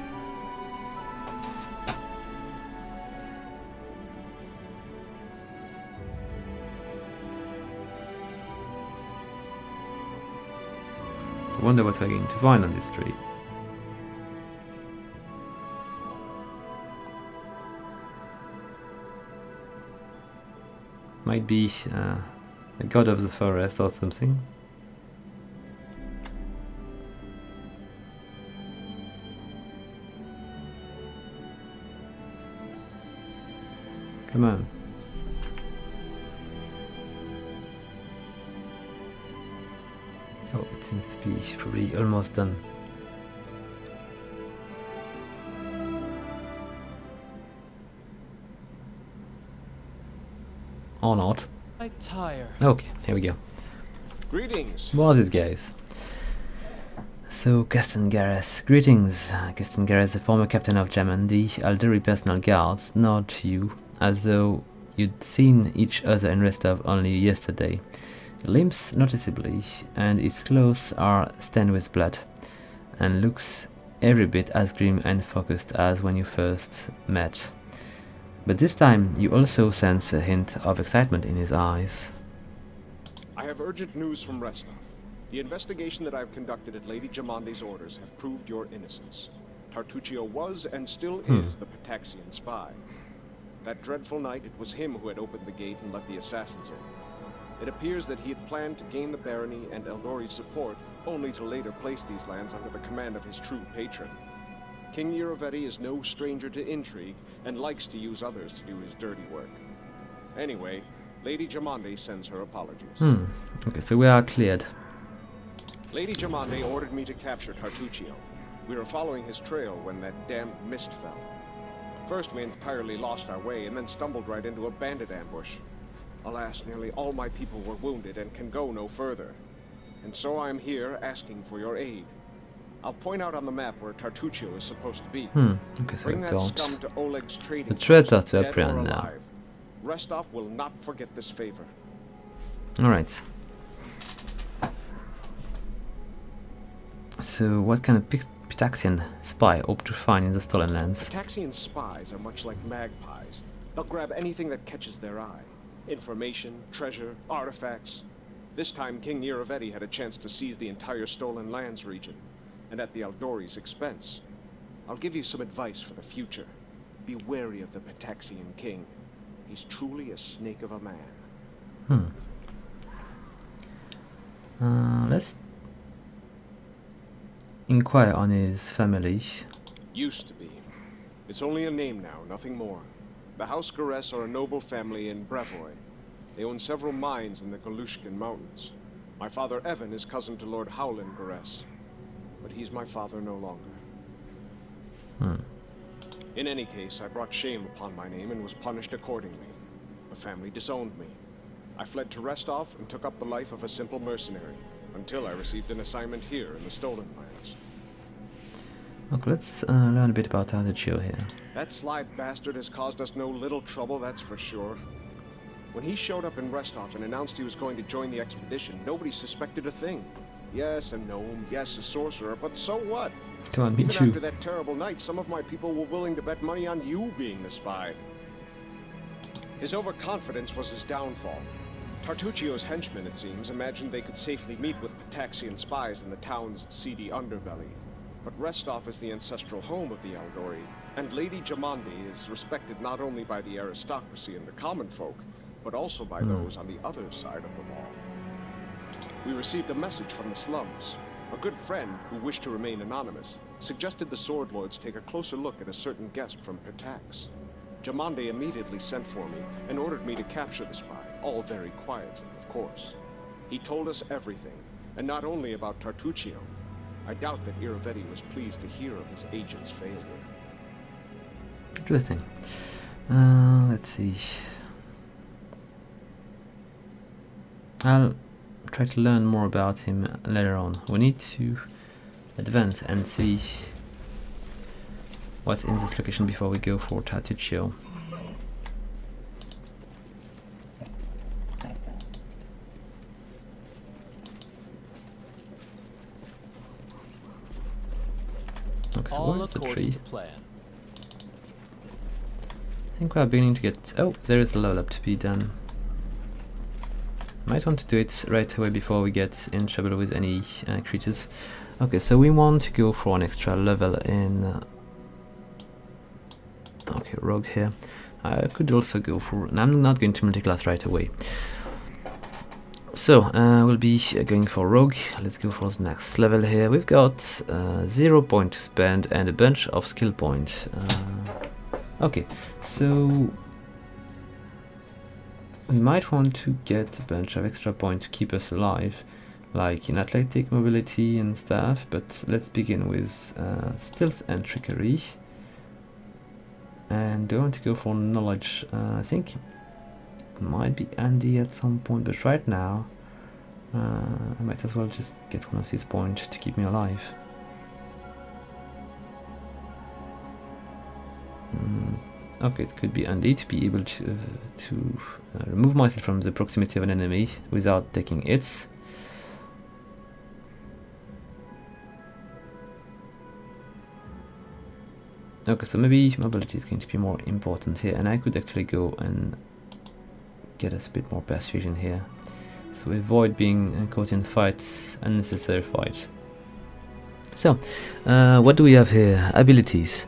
I wonder what we're going to find on this tree. Might be a god of the forest or something. Come on. Oh, it seems to be probably almost done. Or not. I tire. Okay, here we go. Greetings. What is it, guys? So, Gaston Gareth. Greetings. Gaston Gareth, the former captain of Jaman, the Alderi personal guards. Not you, as though you'd seen each other in Restov only yesterday. limps noticeably, and his clothes are stained with blood, and looks every bit as grim and focused as when you first met. But this time you also sense a hint of excitement in his eyes. I have urgent news from Restov. The investigation that I've conducted at Lady Jamande's orders have proved your innocence. Tartuccio was and still is the Pataxian spy. That dreadful night, it was him who had opened the gate and let the assassins in. It appears that he had planned to gain the barony and Eldori's support, only to later place these lands under the command of his true patron. King Urivetti is no stranger to intrigue, and likes to use others to do his dirty work. Anyway, Lady Jamande sends her apologies. Okay, so we are cleared. Lady Jamande ordered me to capture Tartuccio. We were following his trail when that damned mist fell. First we entirely lost our way, and then stumbled right into a bandit ambush. Alas, nearly all my people were wounded and can go no further. And so I am here asking for your aid. I'll point out on the map where Tartuccio is supposed to be. Okay, so Bring we've that got scum to Oleg's trading the traitor post, to dead or apprehend now. alive. Restov will not forget this favor. Alright. So what kind of Pitaxian spy hope to find in the stolen lands? Pataxian spies are much like magpies. They'll grab anything that catches their eye. Information, treasure, artifacts. This time King Urivetti had a chance to seize the entire stolen lands region, and at the Eldori's expense. I'll give you some advice for the future. Be wary of the Pataxian king. He's truly a snake of a man. Let's inquire on his family. Used to be. It's only a name now, nothing more. The House Garess are a noble family in Brevoy. They own several mines in the Galushkin Mountains. My father Evan is cousin to Lord Howland Garess, but he's my father no longer. In any case, I brought shame upon my name and was punished accordingly. The family disowned me. I fled to Restov and took up the life of a simple mercenary, until I received an assignment here in the Stolen Lands. Okay, let's learn a bit about Tartuccio here. That sly bastard has caused us no little trouble, that's for sure. When he showed up in Restov and announced he was going to join the expedition, nobody suspected a thing. Yes, a gnome, yes, a sorcerer, but so what? Come on, me Even too. after that terrible night, some of my people were willing to bet money on you being the spy. His overconfidence was his downfall. Tartuccio's henchmen, it seems, imagined they could safely meet with Pataxian spies in the town's seedy underbelly. But Restov is the ancestral home of the Eldori, and Lady Jamande is respected not only by the aristocracy and the common folk, but also by those on the other side of the wall. We received a message from the slums. A good friend, who wished to remain anonymous, suggested the Sword Lords take a closer look at a certain guest from Patax. Jamande immediately sent for me and ordered me to capture the spy, all very quietly, of course. He told us everything, and not only about Tartuccio. I doubt that Irivetti was pleased to hear of his agent's failure. Interesting. Let's see. I'll try to learn more about him later on. We need to advance and see what's in this location before we go for Tartuccio. Okay, so All where's the according tree? to plan. I think we are beginning to get... Oh, there is a level up to be done. Might want to do it right away before we get in trouble with any creatures. Okay, so we want to go for an extra level in... okay, rogue here. I could also go for... and I'm not going to multiclass right away. So, we'll be going for rogue. Let's go for the next level here. We've got 0 point to spend and a bunch of skill points. Okay, so... we might want to get a bunch of extra points to keep us alive, like in athletic mobility and stuff, but let's begin with stealth and trickery. And I want to go for knowledge. I think it might be handy at some point, but right now I might as well just get one of these points to keep me alive. Okay, it could be handy to be able to remove myself from the proximity of an enemy without taking hits. Okay, so maybe mobility is going to be more important here, and I could actually go and get us a bit more persuasion here, so avoid being caught in fights, unnecessary fights. So, what do we have here? Abilities.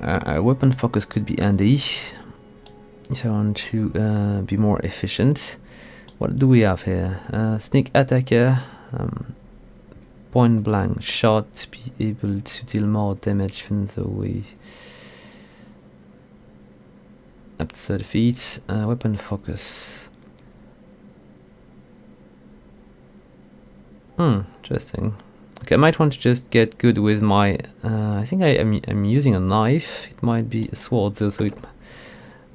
Our weapon focus could be handy if I want to be more efficient. What do we have here? Sneak attacker, point blank shot, to be able to deal more damage even though we up to 30 feet. Weapon focus. Interesting. Okay, I might want to just get good with my. I think I'm using a knife. It might be a sword though, so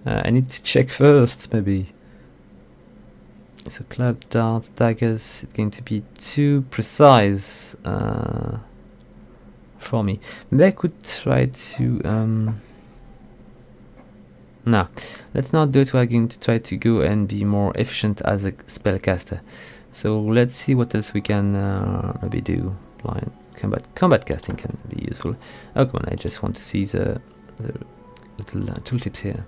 I need to check first maybe. So club, darts, daggers. It's going to be too precise for me. Maybe I could try to. Nah, let's not do it. We're going to try to go and be more efficient as a spellcaster. So let's see what else we can maybe do. Blind combat casting can be useful. Oh come on! I just want to see the little tooltips here.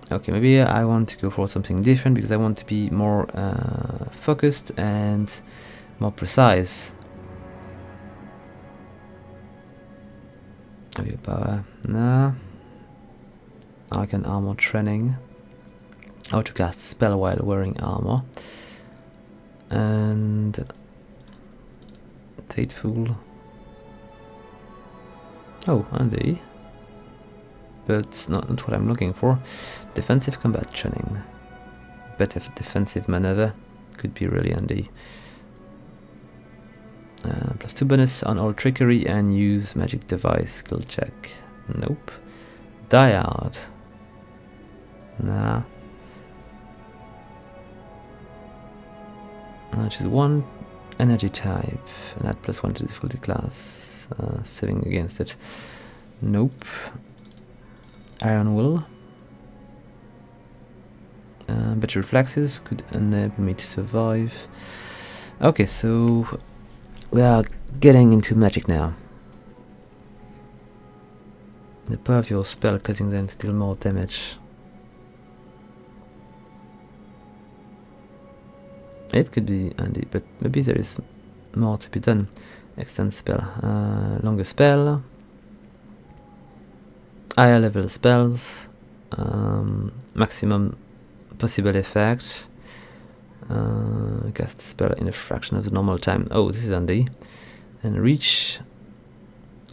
Okay, maybe I want to go for something different because I want to be more focused and more precise. Maybe power. Nah. Arcan armor training. How to cast spell while wearing armor. And Tateful. Oh, handy. But not what I'm looking for. Defensive combat training. Better defensive maneuver. Could be really handy. +2 bonus on all trickery and use magic device skill check. Nope. Die hard. Nah. Which is 1 energy type and add +1 to difficulty class. Saving against it. Nope. Iron Will. Better reflexes could enable me to survive. Okay, so we are getting into magic now. The power of your spell causing them to deal more damage. It could be handy, but maybe there is more to be done. Extend spell. Longer spell. Higher level spells. Maximum possible effect. Cast spell in a fraction of the normal time. Oh, this is handy. And reach.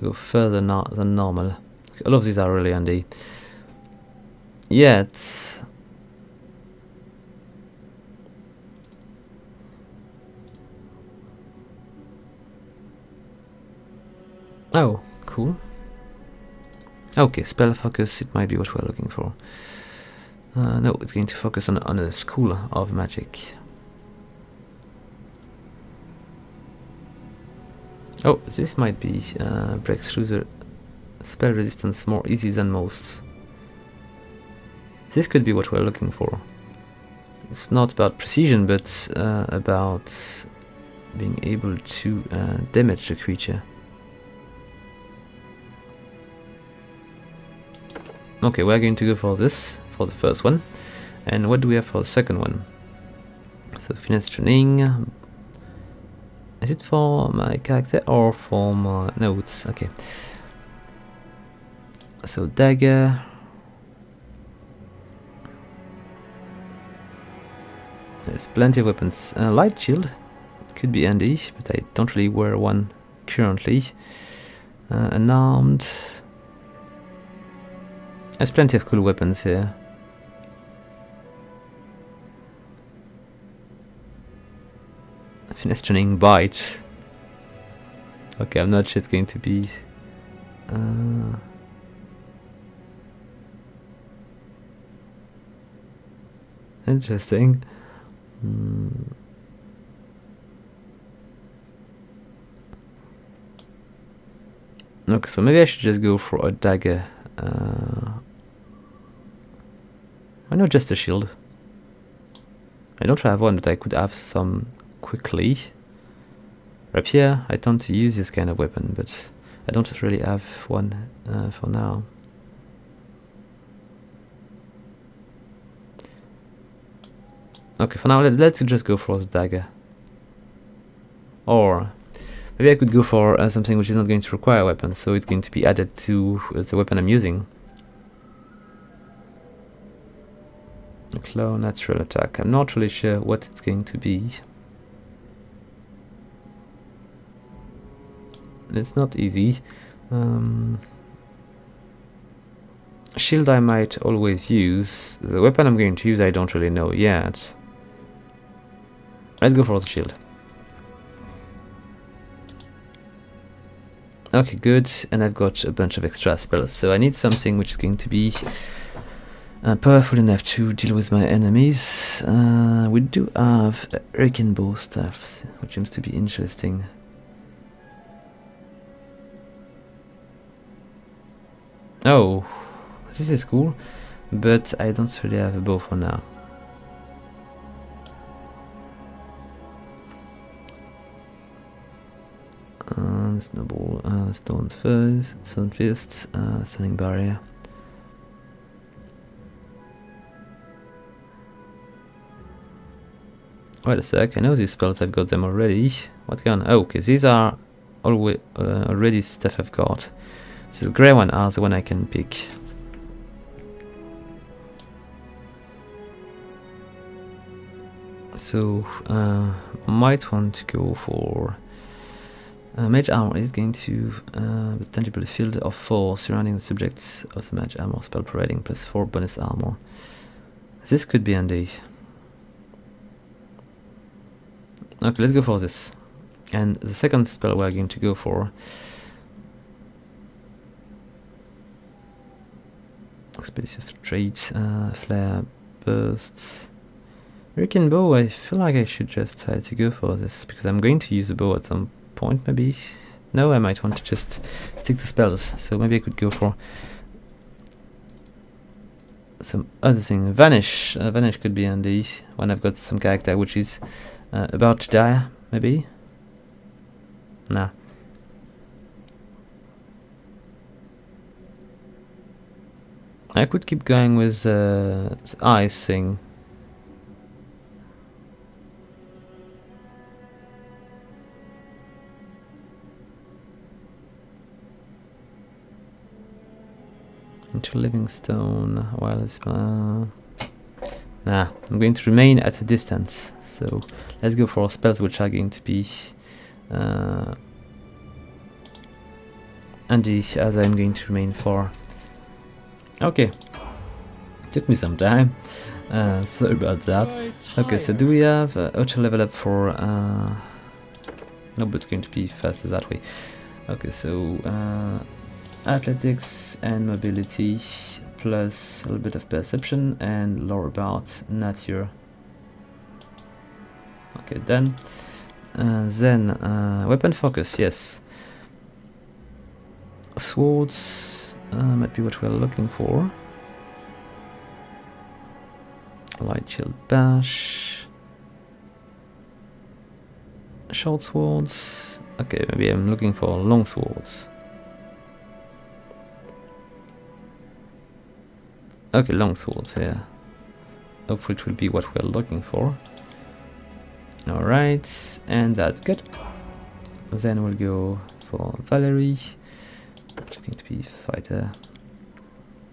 Go further than normal. Okay, all of these are really handy. Yet. Oh, cool. Okay, spell focus, it might be what we're looking for. No, it's going to focus on a school of magic. Oh, this might be break through the spell resistance more easy than most. This could be what we're looking for. It's not about precision, but about being able to damage the creature. Okay, we're going to go for this, for the first one. And what do we have for the second one? So, finesse training. Is it for my character or for my... No, it's... okay. So, dagger. There's plenty of weapons. Light shield. It could be handy, but I don't really wear one currently. Unarmed. There's plenty of cool weapons here. Finesse training bite. Okay, I'm not sure it's going to be interesting. Okay, Okay, so maybe I should just go for a dagger. Why not just a shield? I don't have one, but I could have some quickly. Rapier, I tend to use this kind of weapon, but I don't really have one for now. Okay, for now let's just go for the dagger. Or maybe I could go for something which is not going to require a weapon, so it's going to be added to the weapon I'm using. Claw, natural attack. I'm not really sure what it's going to be. It's not easy. Shield I might always use. The weapon I'm going to use I don't really know yet. Let's go for the shield. Okay, good. And I've got a bunch of extra spells, so I need something which is going to be powerful enough to deal with my enemies. We do have Hurricane Bow stuff, which seems to be interesting. Oh, this is cool, but I don't really have a bow for now. Snowball, Stone Fist, Stunning Barrier. Wait a sec, I know these spells, I've got them already. What gun? Oh, okay, these are already stuff I've got. So the grey one are the one I can pick. So, might want to go for Mage Armor is going to a tangible field of 4 surrounding the subject of the Mage Armor spell, providing +4 bonus armor. This could be handy. Okay, let's go for this. And the second spell we're going to go for Expeditious Trade, Flare Bursts. Hurricane Bow, I feel like I should just try to go for this, because I'm going to use a bow at some point, maybe. No, I might want to just stick to spells, so maybe I could go for some other thing. Vanish. Vanish could be handy when I've got some character which is about to die, maybe? Nah. I could keep going with the ice thing. Into Livingstone, while it's nah, I'm going to remain at a distance, so let's go for spells which are going to be handy as I'm going to remain for. Okay, took me some time, sorry about that. Okay, so do we have auto level up for no, but it's going to be faster that way. Okay, so athletics and mobility plus a little bit of perception and lore about nature. Okay, then weapon focus, yes. Swords might be what we're looking for. Light shield bash. Short swords. Okay, maybe I'm looking for long swords. Okay, long swords, yeah. Hopefully it will be what we're looking for. Alright, and that's good. Then we'll go for Valerie, which is going to be fighter.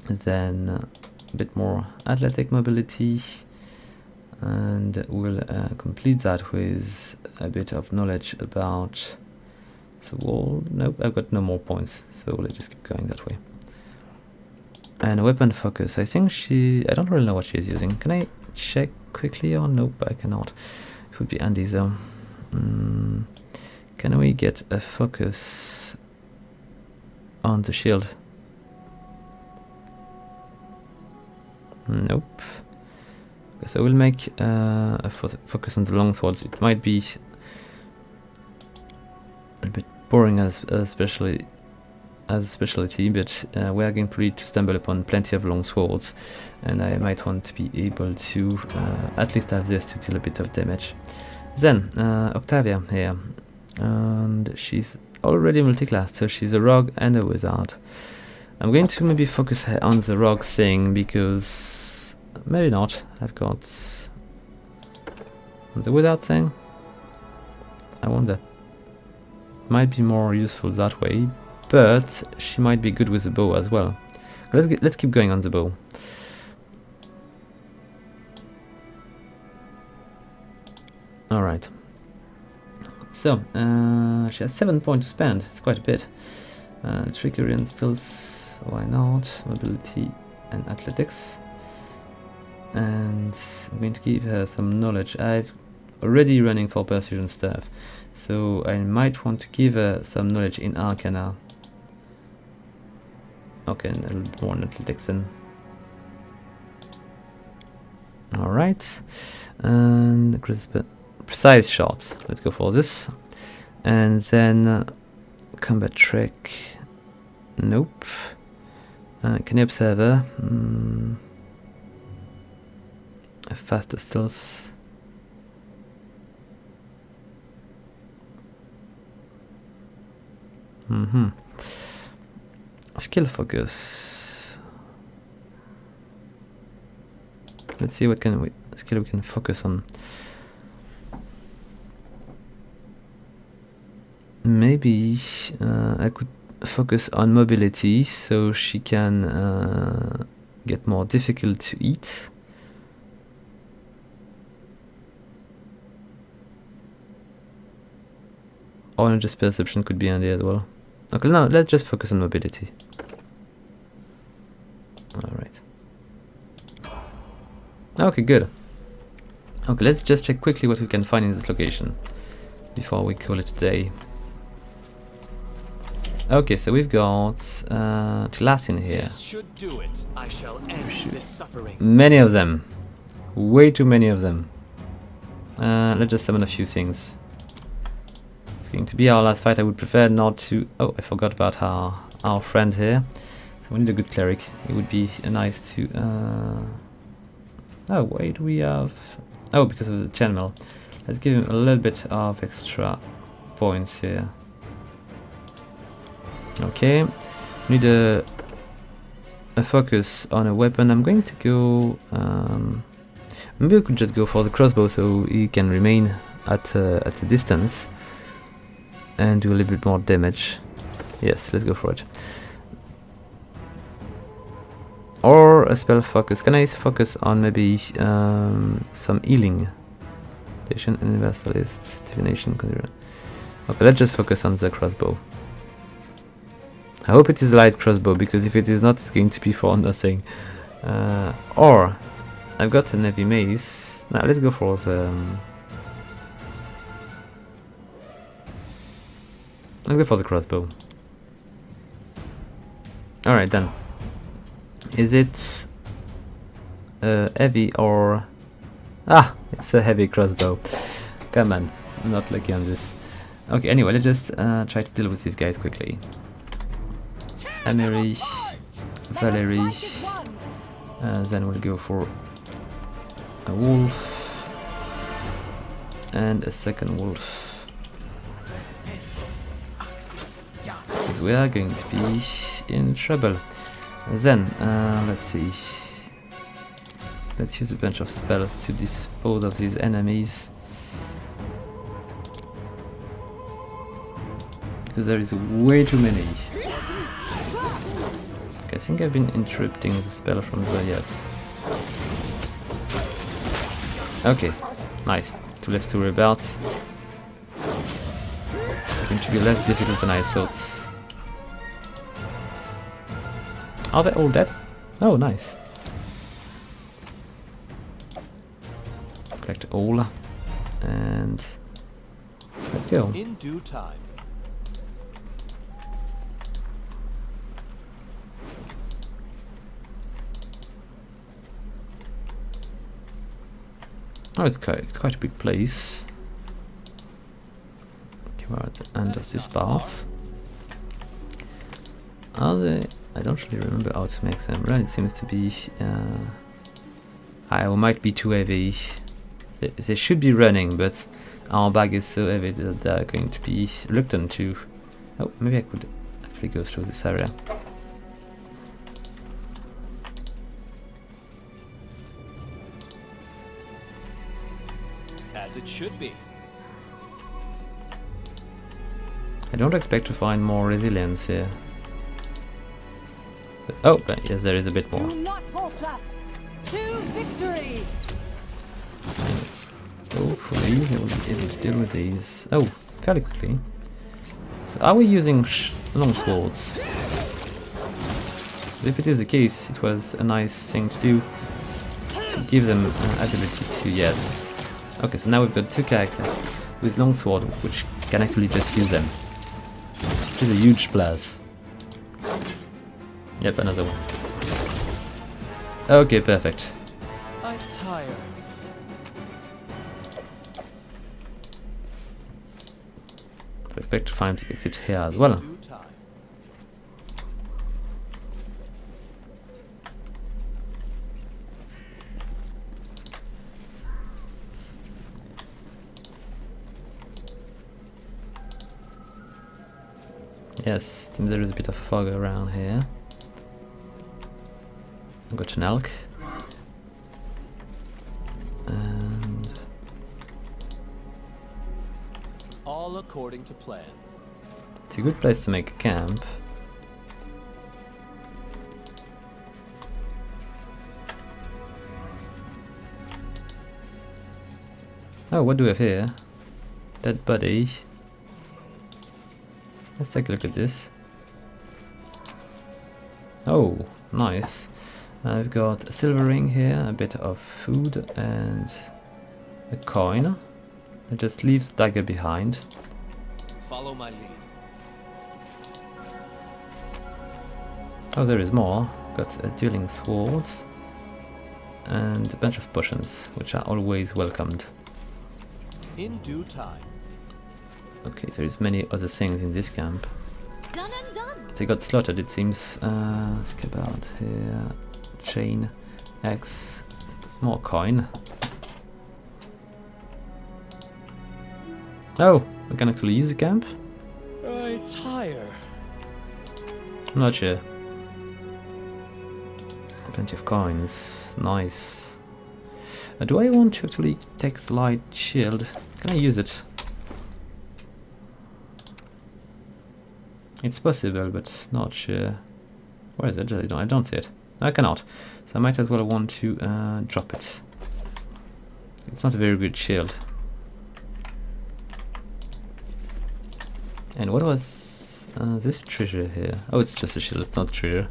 Then a bit more athletic mobility. And we'll complete that with a bit of knowledge about the wall. Nope, I've got no more points, so let's just keep going that way. And weapon focus, I think I don't really know what she's using. Can I check quickly or nope, I cannot. It would be handy though. Can we get a focus on the shield? Nope. So we'll make a focus on the long swords. It might be a bit boring, especially as a specialty, but we are going probably to stumble upon plenty of long swords, and I might want to be able to at least have this to deal a bit of damage. Then Octavia here, and she's already multi-class, so she's a rogue and a wizard. I'm going to maybe focus on the rogue thing, because maybe not. I've got the wizard thing. I wonder. Might be more useful that way, but she might be good with the bow as well. Let's keep going on the bow. All right. So she has 7 points to spend. It's quite a bit. Trickery and stealth. Why not? Mobility and athletics. And I'm going to give her some knowledge. I've already running for persuasion stuff, so I might want to give her some knowledge in Arcana. Okay, and a little bit more athletics then. Alright, and precise shot. Let's go for this. And then combat trick. Nope. Can you observe her? A faster stealth. Skill focus. Let's see what skill we can focus on. Maybe I could focus on mobility, so she can get more difficult to eat. Or just perception could be handy as well. Okay, now let's just focus on mobility. Alright. Okay, good. Okay, let's just check quickly what we can find in this location before we call it a day. Okay, so we've got glass in here. This should do it. I shall end this suffering. Many of them. Way too many of them. Let's just summon a few things. It's going to be our last fight. I would prefer not to... Oh, I forgot about our friend here. So we need a good cleric. It would be nice to... Oh, wait, we have... Oh, because of the chainmail. Let's give him a little bit of extra points here. Okay. We need a focus on a weapon. I'm going to go... maybe we could just go for the crossbow so he can remain at a distance and do a little bit more damage. Yes, let's go for it. Or a spell focus. Can I focus on maybe some healing? Station, Universalist, Divination, okay, let's just focus on the crossbow. I hope it is a light crossbow, because if it is not, it's going to be for nothing. Or I've got a heavy mace. Now let's go for the... let's go for the crossbow. Alright then. Is it heavy or... Ah! It's a heavy crossbow. Come on. I'm not lucky on this. Okay, anyway, let's just try to deal with these guys quickly. Amiri, Valerie, then we'll go for a wolf and a second wolf, because we are going to be in trouble. Then let's see, let's use a bunch of spells to dispose of these enemies, because there is way too many. I think I've been interrupting the spell from the... yes. Okay, nice. 2 left to worry about. Going to be less difficult than I thought. Are they all dead? Oh, nice. Collect all. And... let's go. In due time. Oh, it's quite a big place. Okay, we're at the end of this part. Are they? I don't really remember how to make them. Right, it seems to be... I might be too heavy. They should be running, but our bag is so heavy that they're going to be reluctant to... Oh, maybe I could actually go through this area. As it should be. I don't expect to find more resilience here. So, oh, but yes, there is a bit more. Do not falter. To victory. Hopefully we'll be able to deal with these. Oh, fairly quickly. So are we using long swords? If it is the case, it was a nice thing to do to give them ability to, yes. Okay, so now we've got two characters with longsword which can actually just use them. Which is a huge plus. Yep, another one. Okay, perfect. I tire. So expect to find the exit here as well. Due time. Yes, seems there is a bit of fog around here. I've got an elk. And All according to plan. it's a good place to make a camp. Oh, what do we have here? Dead body. Let's take a look at this. Oh, nice. I've got a silver ring here, a bit of food, and a coin. It just leaves dagger behind. Follow my lead. Oh, there is more. Got a dueling sword and a bunch of potions, which are always welcomed. In due time. Okay, there is many other things in this camp. Done and done. They got slaughtered, it seems. Scabbard here, chain, axe, more coin. Oh, we can actually use the camp? I tire. I'm not sure. Plenty of coins, nice. Do I want to actually take the light shield? Can I use it? It's possible, but not sure. Where is it? I don't see it. I cannot. So I might as well want to drop it. It's not a very good shield. And what was this treasure here? Oh, it's just a shield, it's not a treasure.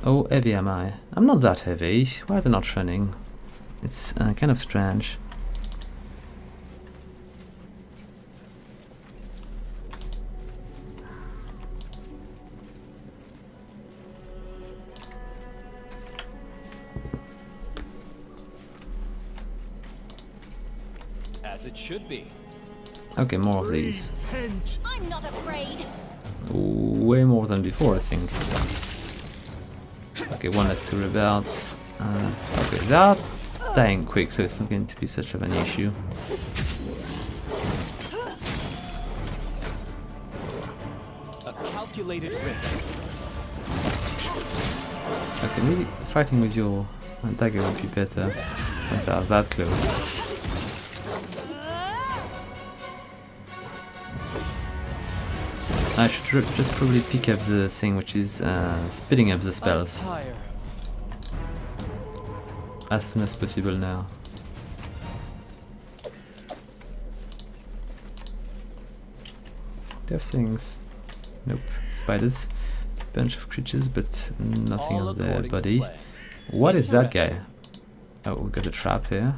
Oh, heavy am I? I'm not that heavy. Why are they not running? It's kind of strange. As it should be. Okay, more of these. I'm not afraid. Way more than before, I think. Okay, one less to rebelt. Okay, that dying quick, so it's not going to be such of an issue. A calculated risk. Okay, maybe fighting with your dagger would be better. Once they are that close. I should just probably pick up the thing which is speeding up the spells as soon as possible now. Do you have things? Nope. Spiders. Bunch of creatures, but nothing on their body. What is that guy? Oh, we got a trap here.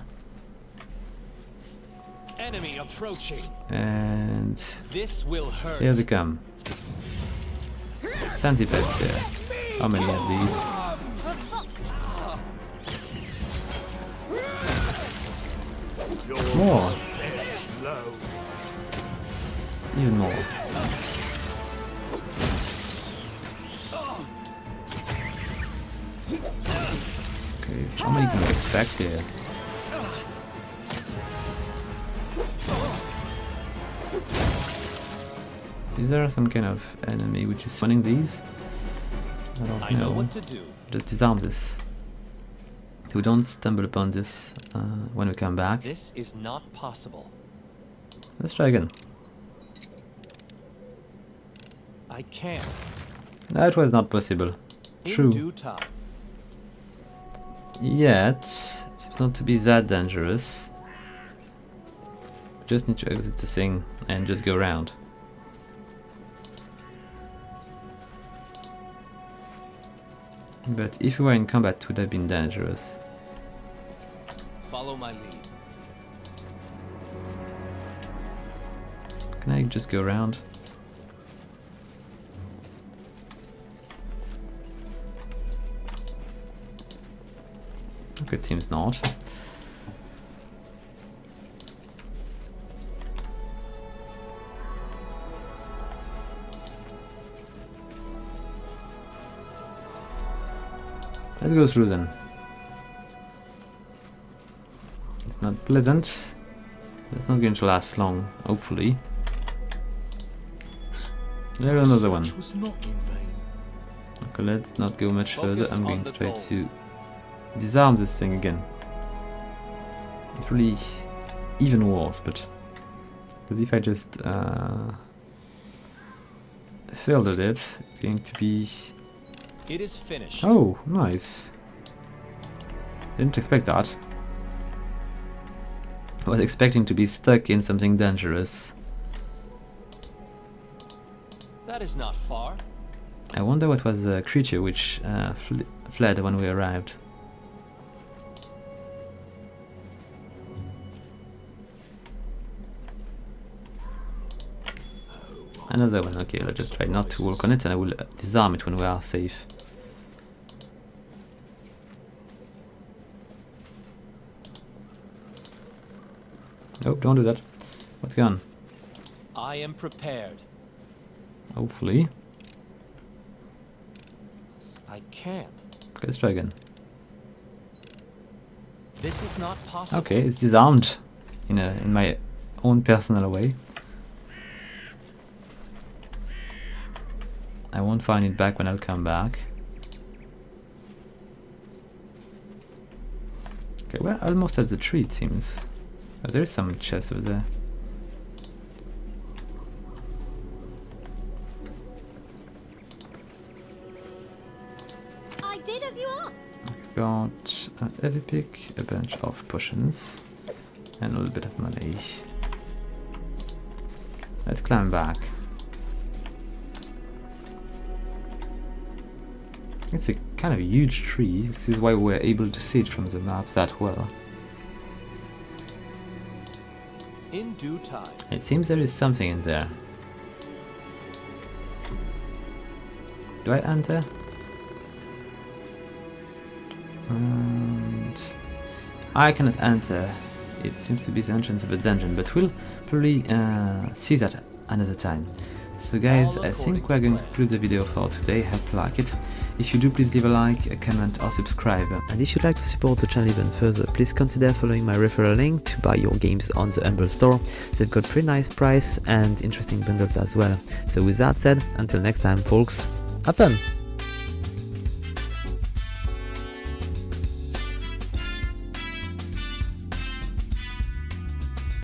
Enemy approaching. And This will hurt. here they come. Centipedes here. How many of these? More. even more. Okay, how many can I expect here? Is there some kind of enemy which is summoning these? I don't I know what to do. Just disarm this. So we don't stumble upon this when we come back. This is not possible. Let's try again. I can't. That was not possible. In True. due time. Yet, it seems not to be that dangerous. We just need to exit the thing and just go around. But if we were in combat, it would have been dangerous. Follow my lead. Can I just go around? Okay, it seems not. Let's go through then. It's not pleasant. That's not going to last long, hopefully. There's another one. Search was not in vain. Okay, let's not go much further. Focus I'm on going the straight goal. to disarm this thing again. It's really even worse, but because if I just filtered it, it's going to be. It is finished. Oh, nice. Didn't expect that. I was expecting to be stuck in something dangerous. That is not far. I wonder what was the creature which fled when we arrived. Another one, okay, let's just try not to walk on it and I will disarm it when we are safe. Nope, don't do that. What's gone? I am prepared. Hopefully. I can't. Okay, let's try again. This is not possible. Okay, it's disarmed in my own personal way. I won't find it back when I'll come back. Okay, we're almost at the tree, it seems. Oh, there's some chest over there. I did as you asked. Got a heavy pick, a bunch of potions, and a little bit of money. Let's climb back. It's a kind of huge tree. This is why we're able to see it from the map that well. In due time. It seems there is something in there. Do I enter? And I cannot enter. It seems to be the entrance of a dungeon, but we'll probably see that another time. So guys, I think we're going to conclude the video for today. Hope you like it. If you do, please leave a like, a comment or subscribe. And if you'd like to support the channel even further, please consider following my referral link to buy your games on the Humble store. They've got pretty nice price and interesting bundles as well. So with that said, until next time folks, have fun!